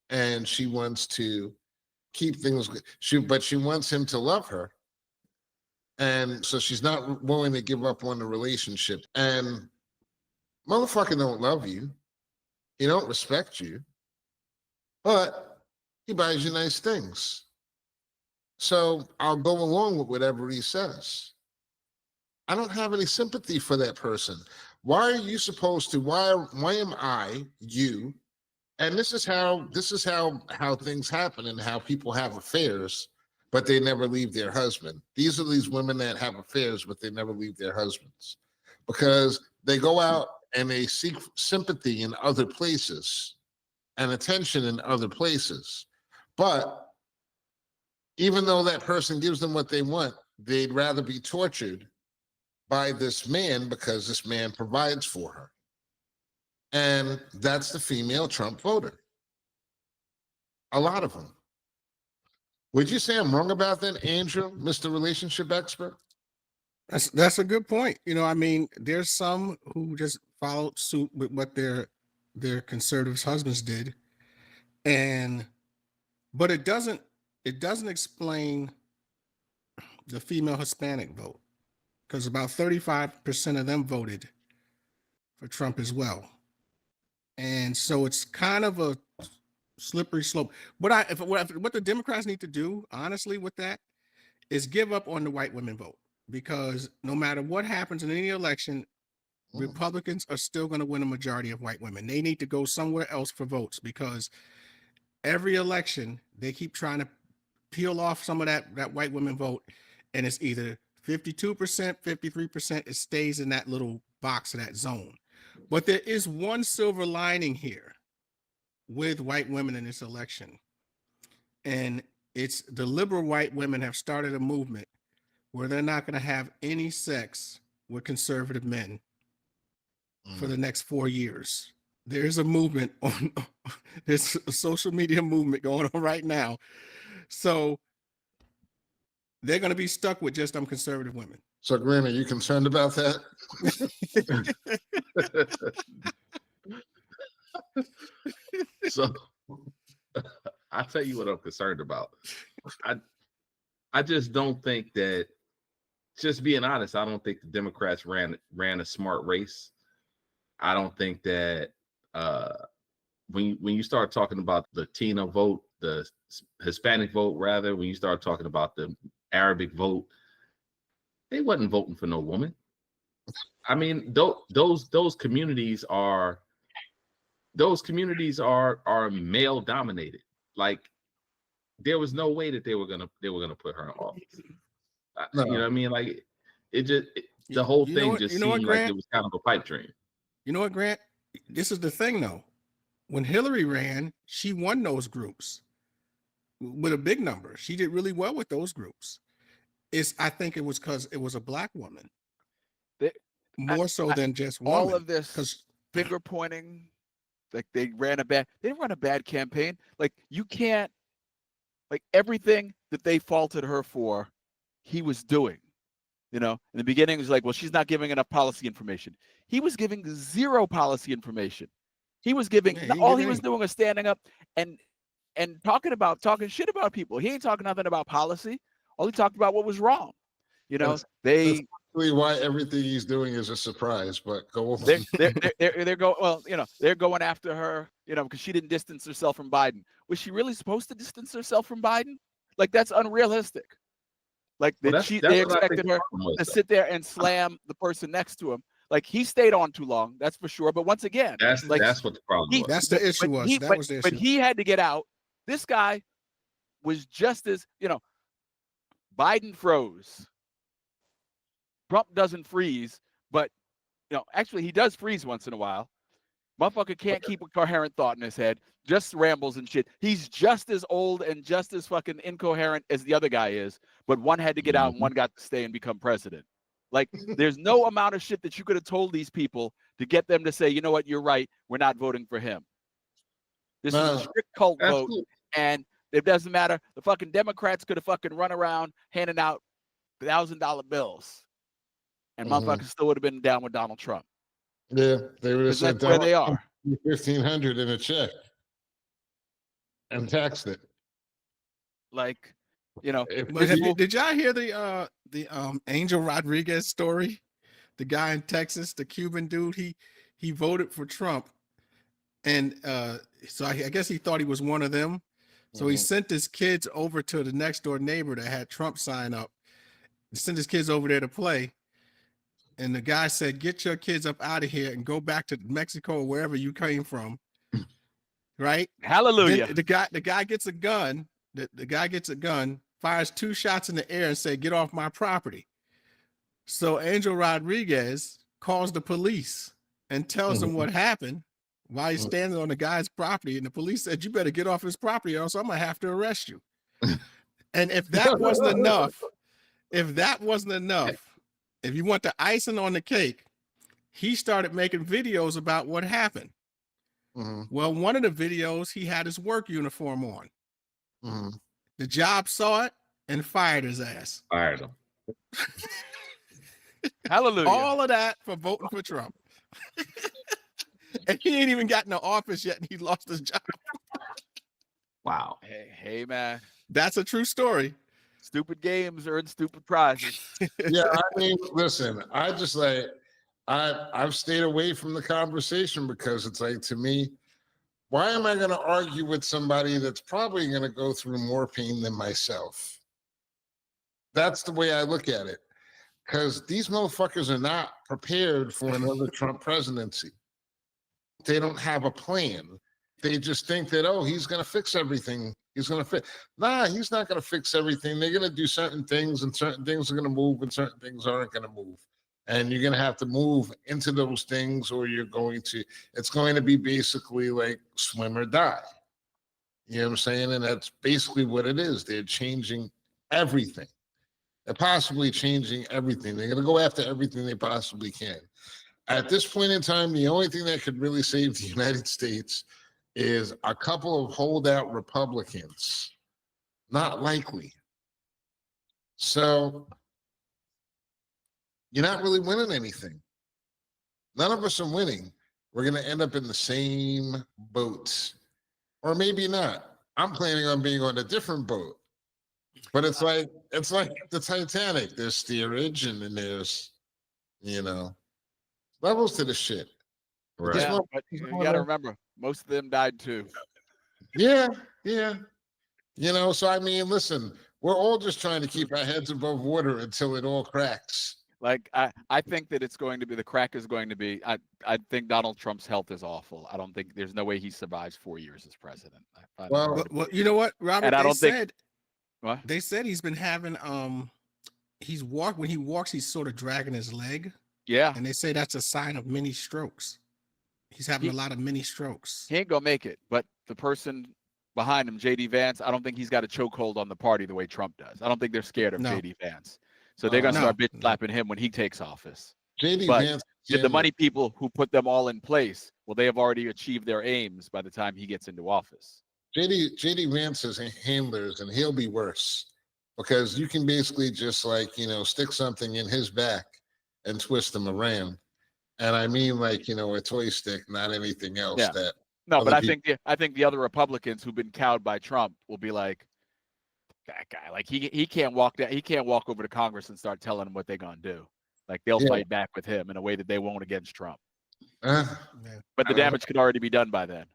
S1: and she wants to keep things good. But she wants him to love her. And so she's not willing to give up on the relationship. And motherfucker don't love you. He don't respect you. But he buys you nice things. So I'll go along with whatever he says. I don't have any sympathy for that person. Why are you supposed to? Why am I you? And this is how things happen and how people have affairs, but they never leave their husband. These are these women that have affairs, but they never leave their husbands because they go out and they seek sympathy in other places and attention in other places. But even though that person gives them what they want, they'd rather be tortured by this man because this man provides for her. And that's the female Trump voter. A lot of them. Would you say I'm wrong about that, Andrew, Mr. Relationship Expert?
S4: That's a good point. You know, I mean, there's some who just followed suit with what their conservative husbands did. But it doesn't explain the female Hispanic vote, because about 35% of them voted for Trump as well. And so it's kind of a slippery slope. What the Democrats need to do, honestly, with that, is give up on the white women vote, because no matter what happens in any election, Republicans are still going to win a majority of white women. They need to go somewhere else for votes, because every election they keep trying to peel off some of that white women vote, and it's either 52%, 53%. It stays in that little box of that zone. But there is one silver lining here with white women in this election, and it's the liberal white women have started a movement where they're not going to have any sex with conservative men for the next 4 years. There's a movement there's a social media movement going on right now. So they're going to be stuck with just conservative women.
S1: So, Graham, are you concerned about that?
S3: So I'll tell you what I'm concerned about. I just don't think that, just being honest, I don't think the Democrats ran a smart race. I don't think that when you start talking about the Latino vote, the Hispanic vote, rather, when you start talking about the Arabic vote, they wasn't voting for no woman. I mean, those communities are male dominated. Like, there was no way that they were gonna put her in office. No. You know what I mean? Like, the whole thing just seemed like it was kind of a pipe dream.
S4: You know what, Grant? This is the thing, though. When Hillary ran, she won those groups with a big number. She did really well with those groups. I think it was because it was a black woman. More so than just woman.
S2: All of this finger pointing, like they didn't run a bad campaign. Like, you can't, like, everything that they faulted her for, he was doing. You know, in the beginning, it was like, well, she's not giving enough policy information. He was giving zero policy information. He was giving
S4: Yeah,
S2: all he was doing was standing up and talking shit about people. He ain't talking nothing about policy. All he talked about what was wrong. You know,
S1: that's why everything he's doing is a surprise. But go on.
S2: They're going. Well, you know, they're going after her. You know, because she didn't distance herself from Biden. Was she really supposed to distance herself from Biden? Like, that's unrealistic. Like, they expected her to sit there and slam the person next to him. Like, he stayed on too long, that's for sure. But once again,
S3: that's what the problem was.
S4: That's the issue was. That was the issue.
S2: But he had to get out. This guy was just as, you know, Biden froze. Trump doesn't freeze, but, you know, actually he does freeze once in a while. Motherfucker can't keep a coherent thought in his head, just rambles and shit. He's just as old and just as fucking incoherent as the other guy is, but one had to get out and one got to stay and become president. Like, there's no amount of shit that you could have told these people to get them to say, you know what, you're right, we're not voting for him. This is a strict cult vote, and it doesn't matter. The fucking Democrats could have fucking run around handing out $1,000 bills, and motherfuckers still would have been down with Donald Trump.
S1: Yeah, they would have said
S2: where they are.
S1: $1,500 in a check and taxed it.
S2: Like, you know,
S4: did y'all hear the Angel Rodriguez story? The guy in Texas, the Cuban dude, he voted for Trump, and so I guess he thought he was one of them. So he sent his kids over to the next door neighbor that had Trump sign up. He sent his kids over there to play. And the guy said, get your kids up out of here and go back to Mexico or wherever you came from. Right?
S2: Hallelujah.
S4: Then the guy gets a gun. The guy gets a gun, fires 2 shots in the air and say, get off my property. So Angel Rodriguez calls the police and tells them what happened while he's standing on the guy's property. And the police said, you better get off his property, or else I'm going to have to arrest you. And if that wasn't enough, if you want the icing on the cake, he started making videos about what happened. Well, one of the videos, he had his work uniform on. The job saw it and fired his ass.
S3: Fired him.
S2: Hallelujah.
S4: All of that for voting for Trump. And he ain't even gotten to office yet, and he lost his job.
S3: Wow.
S2: Hey, man.
S4: That's a true story.
S2: Stupid games earn stupid prizes.
S1: Yeah, I mean, listen, I just like, I've stayed away from the conversation because it's like, to me, why am I going to argue with somebody that's probably going to go through more pain than myself? That's the way I look at it. Because these motherfuckers are not prepared for another Trump presidency. They don't have a plan. They just think that, oh, he's going to fix everything. He's going to fix. Nah, he's not going to fix everything. They're going to do certain things, and certain things are going to move, and certain things aren't going to move. And you're going to have to move into those things, or it's going to be basically like swim or die. You know what I'm saying? And that's basically what it is. They're changing everything. They're possibly changing everything. They're going to go after everything they possibly can. At this point in time, the only thing that could really save the United States is a couple of holdout Republicans. Not likely. So you're not really winning anything. None of us are winning. We're going to end up in the same boat. Or maybe not. I'm planning on being on a different boat. But it's like the Titanic. There's steerage, and then there's, levels to the shit.
S3: Right.
S2: Yeah, but you got to remember, most of them died too.
S1: Yeah. So I mean, listen, we're all just trying to keep our heads above water until it all cracks.
S2: Like, I think that the crack is going to be, I think Donald Trump's health is awful. I don't think there's no way he survives 4 years as president.
S4: Well, you know what, Robert?
S2: What?
S4: They said he's been having when he walks, he's sort of dragging his leg.
S2: Yeah.
S4: And they say that's a sign of mini strokes. He's having a lot of mini strokes.
S2: He ain't gonna make it, but the person behind him, JD Vance, I don't think he's got a chokehold on the party the way Trump does. I don't think they're scared of JD Vance. So they're gonna start bitch slapping him when he takes office.
S1: JD Vance,
S2: the money people who put them all in place, well, they have already achieved their aims by the time he gets into office.
S1: JD Vance has handlers, and he'll be worse, because you can basically just stick something in his back and twist him around. And I mean, like, a toy stick, not anything else.
S2: Yeah.
S1: That
S2: no, but I think the other Republicans who've been cowed by Trump will be like, that guy, like he can't walk over to Congress and start telling them what they're gonna do. Like they'll fight back with him in a way that they won't against Trump. But the damage could already be done by then.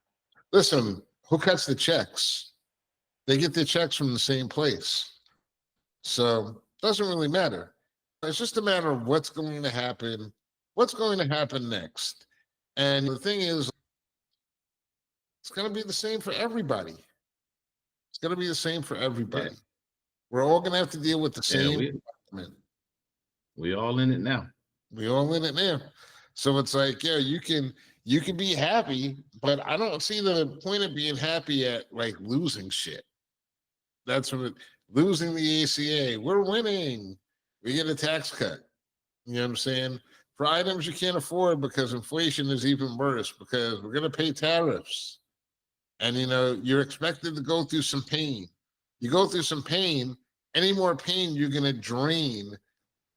S1: Listen, who cuts the checks? They get their checks from the same place. So it doesn't really matter. It's just a matter of what's going to happen next. And the thing is, it's going to be the same for everybody. It's going to be the same for everybody. Yeah. We're all going to have to deal with the same.
S3: We all in it now.
S1: We all in it now. So it's like, you can be happy, but I don't see the point of being happy at like losing shit. That's what losing the ACA. We're winning. We get a tax cut. You know what I'm saying? For items you can't afford because inflation is even worse because we're going to pay tariffs. And, you're expected to go through some pain. You go through some pain, any more pain, you're going to drain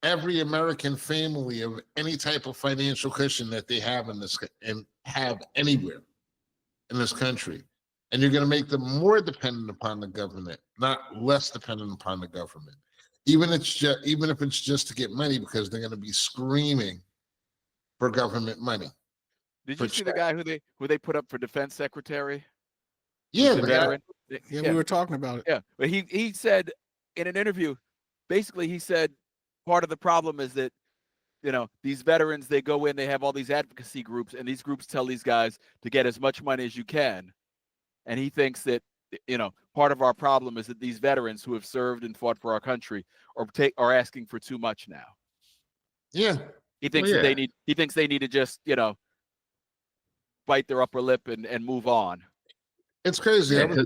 S1: every American family of any type of financial cushion that they have have anywhere in this country. And you're going to make them more dependent upon the government, not less dependent upon the government. Even if it's just to get money, because they're going to be screaming for government money.
S2: Did you see the guy who they put up for defense secretary?
S1: Yeah,
S2: the veteran.
S4: Yeah, we were talking about it.
S2: Yeah, but he said in an interview, basically he said part of the problem is that these veterans, they go in, they have all these advocacy groups, and these groups tell these guys to get as much money as you can. And he thinks that, part of our problem is that these veterans who have served and fought for our country are asking for too much now.
S1: Yeah.
S2: He thinks that they need to just, bite their upper lip and move on.
S1: It's crazy. Go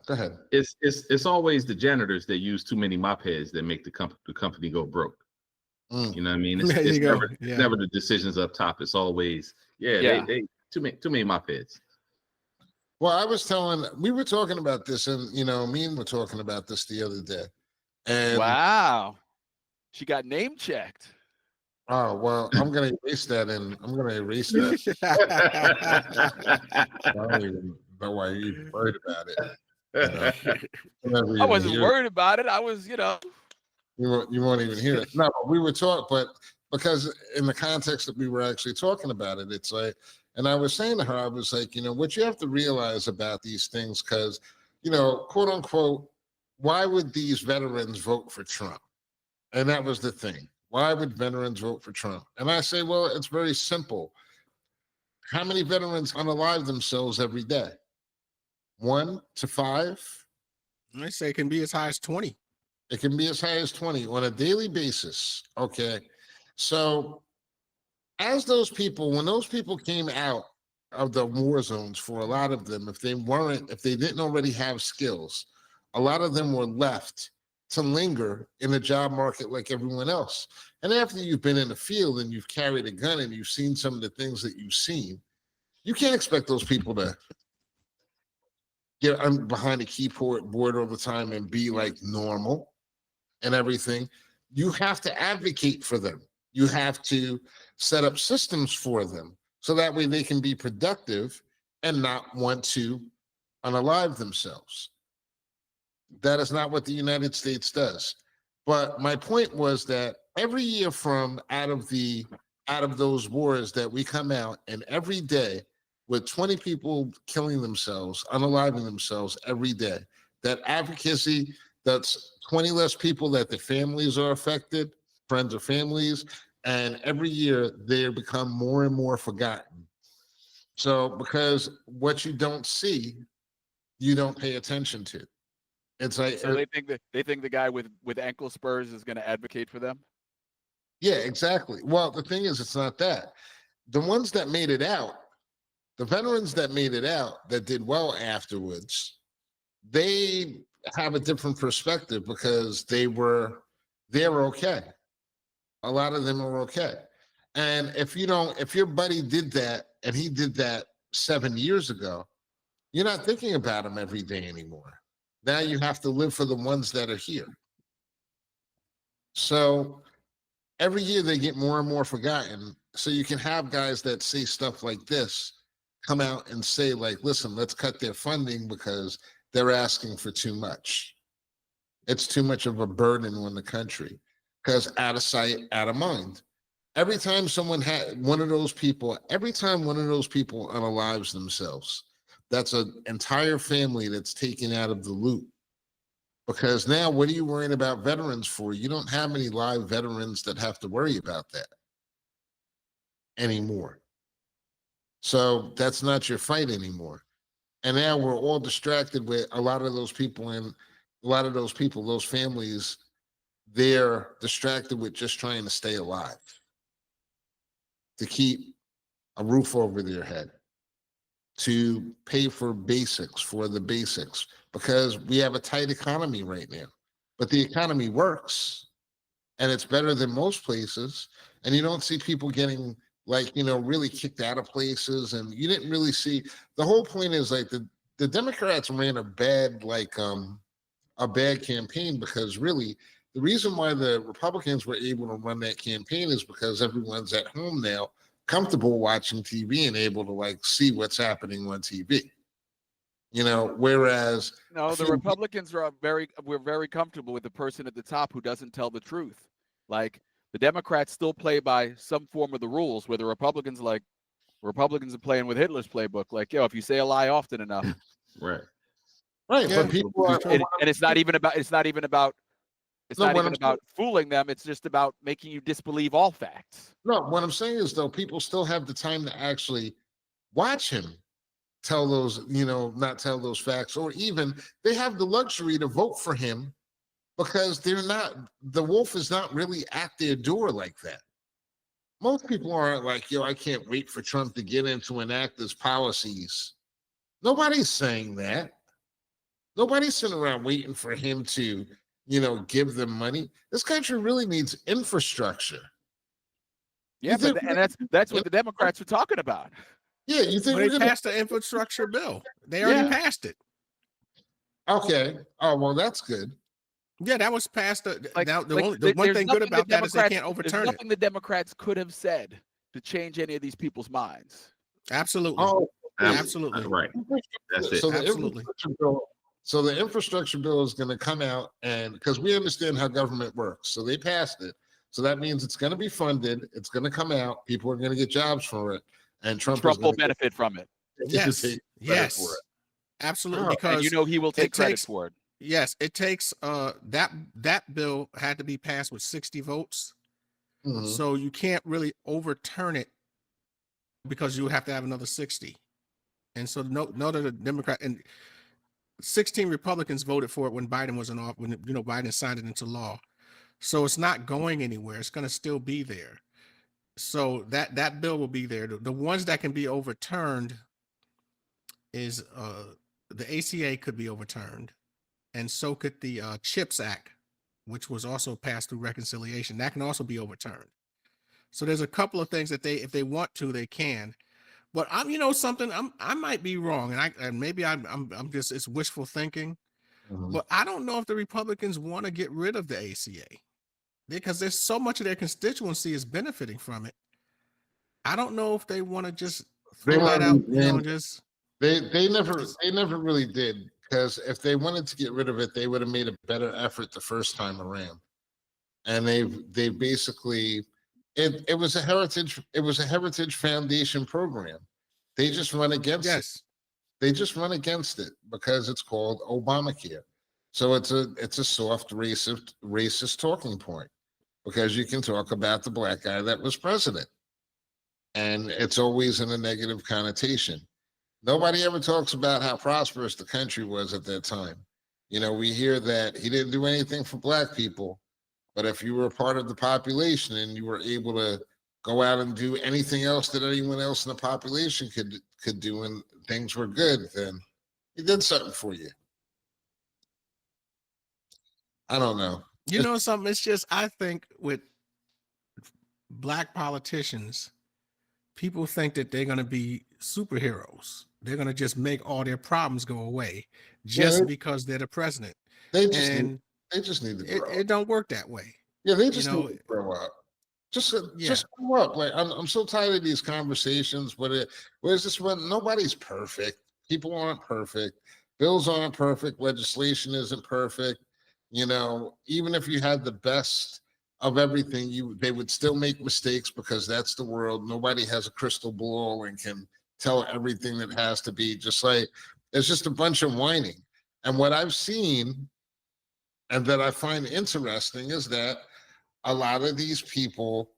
S1: ahead.
S3: It's always the janitors that use too many mop heads that make the company go broke. You know what I mean? It's never the decisions up top. It's always they too many mop heads.
S1: Well, we were talking about this, and me and were talking about this the other day. And
S2: wow, she got name checked.
S1: Oh, well, I'm going to erase that, and I'm going to erase that. I don't even know why you're even worried about it.
S2: I wasn't worried about it. I was,
S1: You won't even hear it. No, we were talking, but because in the context that we were actually talking about it, it's like, and I was saying to her, I was like, what you have to realize about these things, because, quote unquote, why would these veterans vote for Trump? And that was the thing. Why would veterans vote for Trump? And I say, well, it's very simple. How many veterans unalive themselves every day? 1 to 5?
S4: I say it can be as high as 20.
S1: It can be as high as 20 on a daily basis. Okay. So when those people came out of the war zones, for a lot of them, if they didn't already have skills, a lot of them were left to linger in the job market like everyone else. And after you've been in the field and you've carried a gun and you've seen some of the things that you've seen, you can't expect those people to get behind a keyboard all the time and be like normal and everything. You have to advocate for them. You have to set up systems for them so that way they can be productive and not want to unalive themselves. That is not what the United States does. But my point was that every year from out of those wars that we come out, and every day with 20 people killing themselves, unaliving themselves every day, that advocacy, that's 20 less people that the families are affected, friends or families, and every year they become more and more forgotten. So because what you don't see, you don't pay attention to. It's like,
S2: so they think the guy with ankle spurs is going to advocate for them.
S1: Yeah, exactly. Well, the thing is, it's not that. The ones that made it out, the veterans that made it out, that did well afterwards, they have a different perspective because they're okay. A lot of them are okay. And if your buddy did that and he did that 7 years ago, you're not thinking about him every day anymore. Now you have to live for the ones that are here. So every year they get more and more forgotten. so you can have guys that say stuff like this come out and say, like, listen, let's cut their funding because they're asking for too much. It's too much of a burden on the country, because out of sight, out of mind. Every time someone had one of those people, every time one of those people unalives themselves, that's an entire family that's taken out of the loop. Because now, what are you worrying about veterans for? You don't have any live veterans that have to worry about that anymore. So that's not your fight anymore. And now we're all distracted with a lot of those people, and a lot of those people, those families, they're distracted with just trying to stay alive, to keep a roof over their head, to pay for basics, for the basics, because we have a tight economy right now. But the economy works, and it's better than most places. And you don't see people getting, like, you know, really kicked out of places. And you didn't really see, the whole point is, like, the Democrats ran a bad campaign, because really the reason why the Republicans were able to run that campaign is because everyone's at home now, comfortable watching TV and able to, like, see what's happening on TV. You know, whereas
S2: the Republicans we're very comfortable with the person at the top who doesn't tell the truth. Like, the Democrats still play by some form of the rules, where the Republicans are playing with Hitler's playbook. Like, yo, if you say a lie often enough,
S1: right.
S4: Yeah,
S1: But people are,
S2: and it's not even about fooling them. It's just about making you disbelieve all facts.
S1: No, what I'm saying is, though, people still have the time to actually watch him tell those, you know, not tell those facts, or even they have the luxury to vote for him, because the wolf is not really at their door like that. Most people aren't like, yo, I can't wait for Trump to get in to enact his policies. Nobody's saying that. Nobody's sitting around waiting for him to, you know, give them money. This country really needs infrastructure.
S2: Yeah, and that's what the Democrats are talking about.
S1: Yeah, you think
S4: they passed the infrastructure bill? They already passed it.
S1: Okay. Oh, well, that's good.
S4: Yeah, that was passed. The one thing good about that is they can't overturn it.
S2: There's nothing the Democrats could have said to change any of these people's minds.
S4: Absolutely.
S1: Oh,
S3: absolutely. Right. That's it.
S1: So
S4: absolutely.
S1: The infrastructure bill is going to come out, and because we understand how government works, so they passed it. So that means it's going to be funded. It's going to come out. People are going to get jobs for it, and Trump
S2: will benefit from it.
S4: Yes. Absolutely. Because
S2: and you know he will take credit for it.
S4: Yes, it takes that bill had to be passed with 60 votes. Mm-hmm. So you can't really overturn it, because you have to have another 60. And so no the Democrat and 16 Republicans voted for it when Biden was in office, when Biden signed it into law. So it's not going anywhere. It's going to still be there. So that bill will be there. The ones that can be overturned is the ACA could be overturned, and so could the CHIPS Act, which was also passed through reconciliation. That can also be overturned. So there's a couple of things that if they want to, they can. But I might be wrong, and maybe I'm just, it's wishful thinking. Mm-hmm. But I don't know if the Republicans want to get rid of the ACA, because there's so much of their constituency is benefiting from it. I don't know if they want to just throw that out.
S1: They never really did, because if they wanted to get rid of it, they would have made a better effort the first time around. And they basically. It was a heritage foundation program. They just run against it. They just run against it because it's called Obamacare. So it's a soft racist talking point, because you can talk about the black guy that was president, and it's always in a negative connotation. Nobody ever talks about how prosperous the country was at that time. You know, we hear that he didn't do anything for black people. But if you were a part of the population and you were able to go out and do anything else that anyone else in the population could do, and things were good, then he did something for you. I don't know.
S4: You know something? It's just, I think with black politicians, people think that they're going to be superheroes. They're going to just make all their problems go away because they're the president.
S1: They just need to grow.
S4: It don't work that way.
S1: Yeah, they just need to grow up. Just grow up. Like I'm so tired of these conversations. Where's this one? Nobody's perfect. People aren't perfect. Bills aren't perfect. Legislation isn't perfect. You know, even if you had the best of everything, they would still make mistakes because that's the world. Nobody has a crystal ball and can tell everything that has to be. Just like it's just a bunch of whining. And what I've seen, and that I find interesting, is that a lot of these people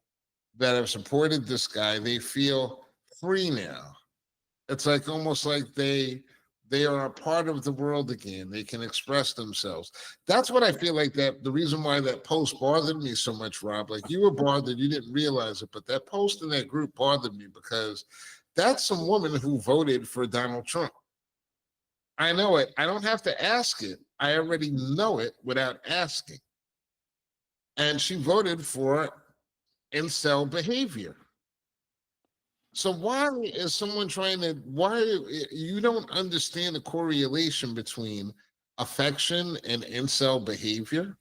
S1: that have supported this guy, they feel free now. It's like almost like they are a part of the world again. They can express themselves. That's what I feel like, that the reason why that post bothered me so much, Rob. Like, you were bothered, you didn't realize it, but that post in that group bothered me because that's some woman who voted for Donald Trump. I know it. I don't have to ask it. I already know it without asking. And she voted for incel behavior. So why is someone why you don't understand the correlation between affection and incel behavior?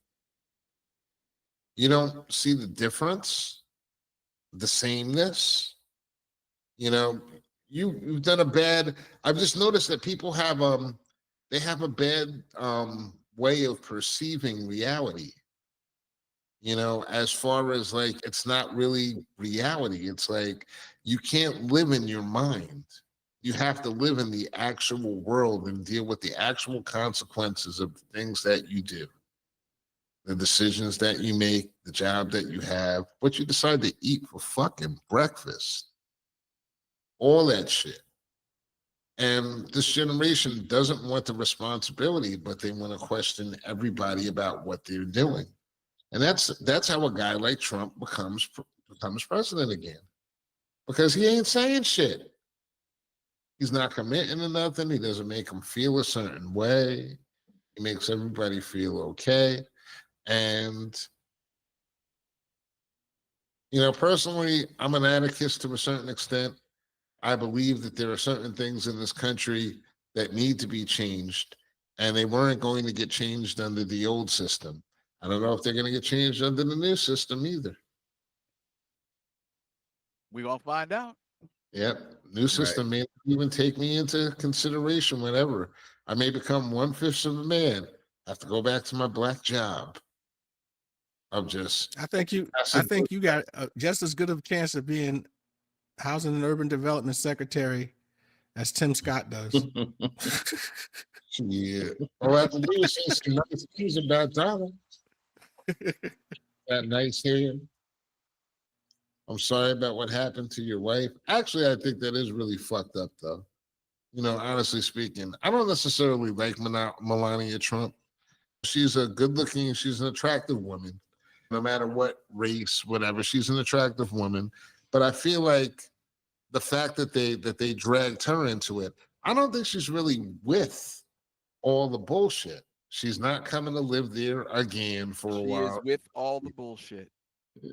S1: You don't see the difference, the sameness. You know, you've done a bad. I've just noticed that people have they have a bad way of perceiving reality. You know, as far as like, it's not really reality. It's like you can't live in your mind. You have to live in the actual world and deal with the actual consequences of the things that you do, the decisions that you make, the job that you have, what you decide to eat for fucking breakfast, all that shit. And this generation doesn't want the responsibility, but they want to question everybody about what they're doing. And that's how a guy like Trump becomes president again, because he ain't saying shit. He's not committing to nothing. He doesn't make them feel a certain way. He makes everybody feel okay. And, you know, personally, I'm an anarchist to a certain extent. I believe that there are certain things in this country that need to be changed, and they weren't going to get changed under the old system. I don't know if they're going to get changed under the new system either.
S2: We gonna find out.
S1: Yep. New system may even take me into consideration whenever I may become 1/5 of a man. I have to go back to my black job. I'm just.
S4: I think you got just as good of a chance of being Housing and Urban Development Secretary as Tim Scott does.
S1: Yeah. All I have to do is say some nice things about Donald. That nice hair. I'm sorry about what happened to your wife. Actually, I think that is really fucked up, though. You know, honestly speaking, I don't necessarily like Melania Trump. She's a good-looking, she's an attractive woman. No matter what race, whatever, she's an attractive woman. But I feel like the fact that they dragged her into it, I don't think she's really with all the bullshit. She's not coming to live there again for a while.
S2: She is with all the bullshit.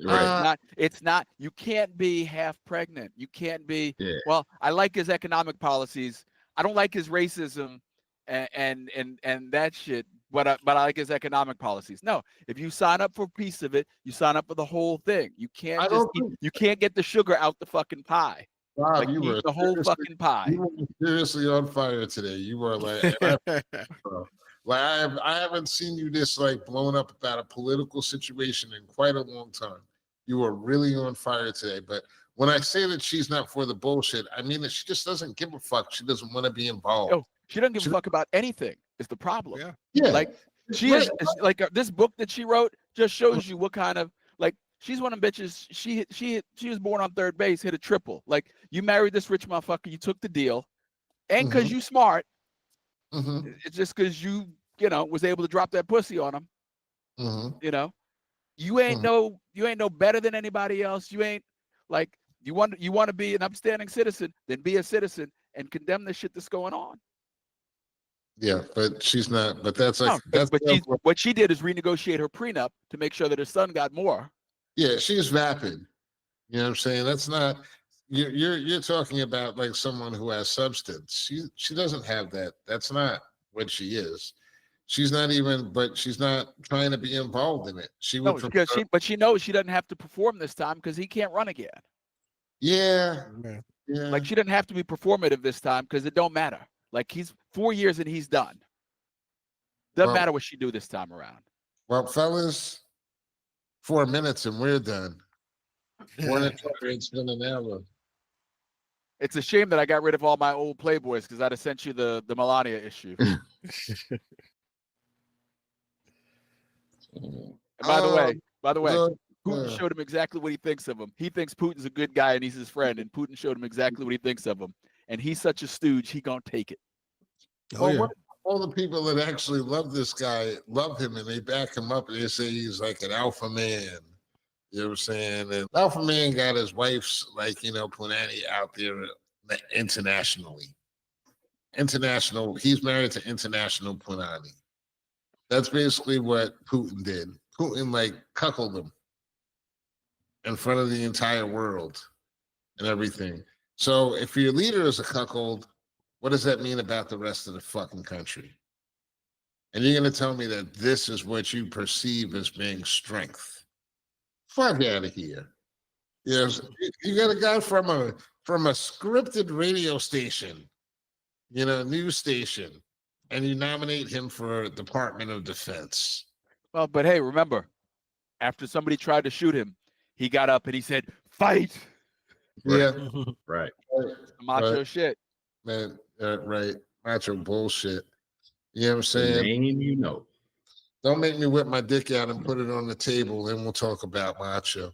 S3: Right.
S2: It's not, you can't be half pregnant. You can't be, well, I like his economic policies. I don't like his racism and that shit, but I like his economic policies. No, if you sign up for a piece of it, you sign up for the whole thing. You can't you can't get the sugar out the fucking pie.
S1: Rob,
S2: like,
S1: you were
S2: the whole fucking pie.
S1: You were seriously on fire today. You were like, I haven't seen you this like blown up about a political situation in quite a long time. You were really on fire today. But when I say that she's not for the bullshit, I mean that she just doesn't give a fuck. She doesn't want to be involved.
S2: No, she doesn't give a fuck about anything. Is the problem?
S1: Yeah.
S2: Like she is like this book that she wrote just shows you what kind of, like, she's one of them bitches. She was born on third base, hit a triple. Like, you married this rich motherfucker, you took the deal, and because you smart. It's just because you know, was able to drop that pussy on him. You know, you ain't no better than anybody else. You ain't like, you want to be an upstanding citizen, then be a citizen and condemn the shit that's going on.
S1: Yeah, but she's not. But that's like
S2: what she did is renegotiate her prenup to make sure that her son got more.
S1: Yeah, she's vapid. You know what I'm saying? That's not. You're talking about like someone who has substance. She doesn't have that. That's not what she is. she's not trying to be involved in it. She would
S2: but she knows she doesn't have to perform this time because he can't run again.
S1: Yeah.
S2: Like she doesn't have to be performative this time because it don't matter. Like he's 4 years and he's done. Doesn't matter what she do this time around.
S1: Well, fellas, 4 minutes and we're done. It's been an hour.
S2: It's a shame that I got rid of all my old Playboys because I'd have sent you the Melania issue. And by the way, Putin showed him exactly what he thinks of him. He thinks Putin's a good guy and he's his friend, and Putin showed him exactly what he thinks of him. And he's such a stooge, he gonna take it.
S1: All the people that actually love this guy love him, and they back him up, and they say he's like an alpha man. You know what I'm saying? And alpha man got his wife's, Punani out there internationally. He's married to international Punani. That's basically what Putin did. Putin cuckolded him in front of the entire world and everything. So if your leader is a cuckold, what does that mean about the rest of the fucking country? And you're going to tell me that this is what you perceive as being strength? Fuck out of here. Yes, you got a guy from a scripted radio station, news station, and you nominate him for Department of Defense.
S2: Well, but hey, remember, after somebody tried to shoot him, he got up and he said, "Fight."
S1: Yeah,
S3: right.
S2: Macho shit,
S1: man. Right, macho bullshit. You know what I'm saying?
S3: Name
S1: Don't make me whip my dick out and put it on the table, and we'll talk about macho.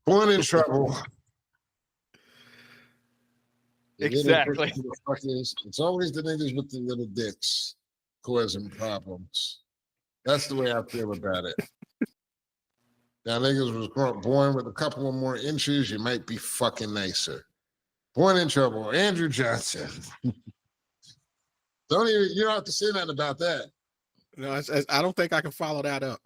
S1: Born in trouble.
S2: Exactly.
S1: It's always the niggas with the little dicks causing problems. That's the way I feel about it. Now, niggas was born with a couple of more inches, you might be fucking nicer. Born in trouble, Andrew Johnson. You don't have to say nothing about that.
S4: No, I don't think I can follow that up.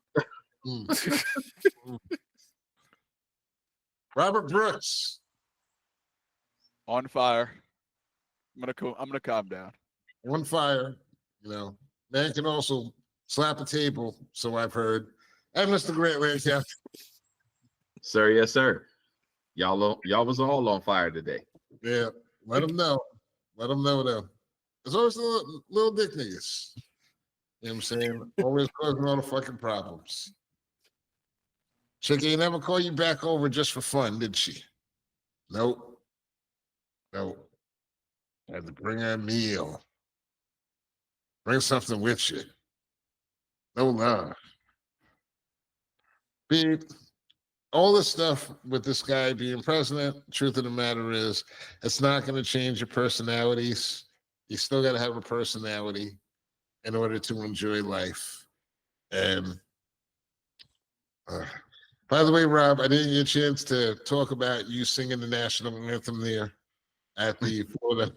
S1: Robert Brooks.
S2: On fire. I'm gonna calm down.
S1: On fire. Man can also slap a table, so I've heard. And Mr. Grant Lancaster.
S3: Sir, yes, sir. Y'all was all on fire today.
S1: Yeah, let them know. Let them know, though. There's always little dick niggas. You know what I'm saying? Always causing all the fucking problems. Chick ain't never call you back over just for fun, did she? Nope. Had to bring her a meal. Bring something with you. No love. Beep. All this stuff with this guy being president, truth of the matter is, it's not going to change your personalities. You still got to have a personality in order to enjoy life. And by the way, Rob, I didn't get a chance to talk about you singing the national anthem there at the Florida.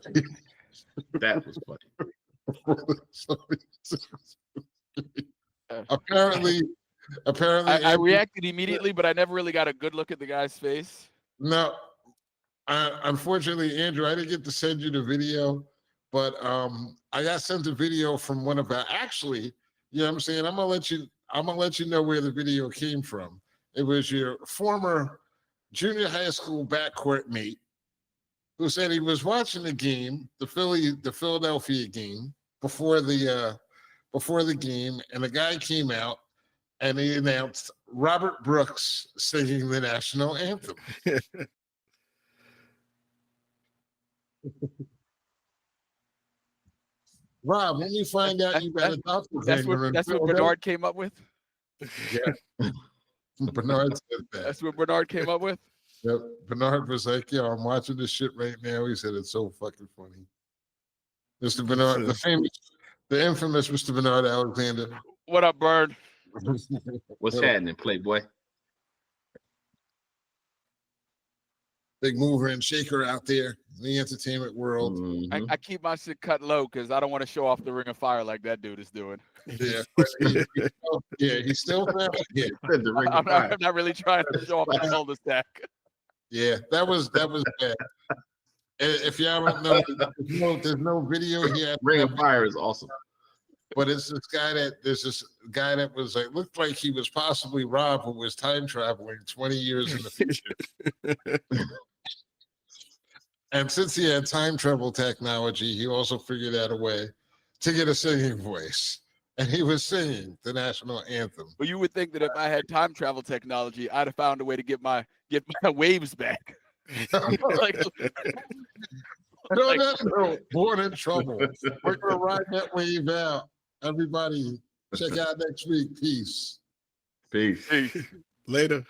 S3: That was
S1: funny. Apparently,
S2: I reacted immediately, but I never really got a good look at the guy's face.
S1: No, unfortunately, Andrew, I didn't get to send you the video, but I got sent a video from one of our. Actually, you know what I'm saying? I'm gonna let you know where the video came from. It was your former junior high school backcourt mate who said he was watching the game, the Philadelphia game, before the game, and the guy came out and he announced Robert Brooks singing the national anthem. Rob, when you find out you got a doctor,
S2: that's what Bernard came up with.
S1: Yeah, Bernard said that.
S2: That's what Bernard came up with.
S1: Yep. Bernard was like, "Yo, I'm watching this shit right now." He said it's so fucking funny. Mr. Bernard, the infamous Mr. Bernard Alexander.
S2: What up, Bird?
S3: What's happening, Playboy?
S1: Big mover and shaker out there in the entertainment world.
S3: Mm-hmm.
S2: I keep my shit cut low because I don't want to show off the Ring of Fire like that dude is doing.
S1: Yeah, he's still there. Yeah.
S2: I'm not really trying to show off the cul-de-sac.
S1: Yeah, that was bad. If y'all don't know, there's no video here.
S3: Ring of Fire is awesome.
S1: But it's there's this guy that was like, looked like he was possibly Rob, who was time traveling 20 years in the future. And since he had time travel technology, he also figured out a way to get a singing voice. And he was singing the national anthem.
S2: Well, you would think that if I had time travel technology, I'd have found a way to get my waves back. Like,
S1: no, born in trouble. We're gonna ride that wave out. Everybody, check out next week. Peace.
S3: Peace.
S2: Peace.
S4: Later.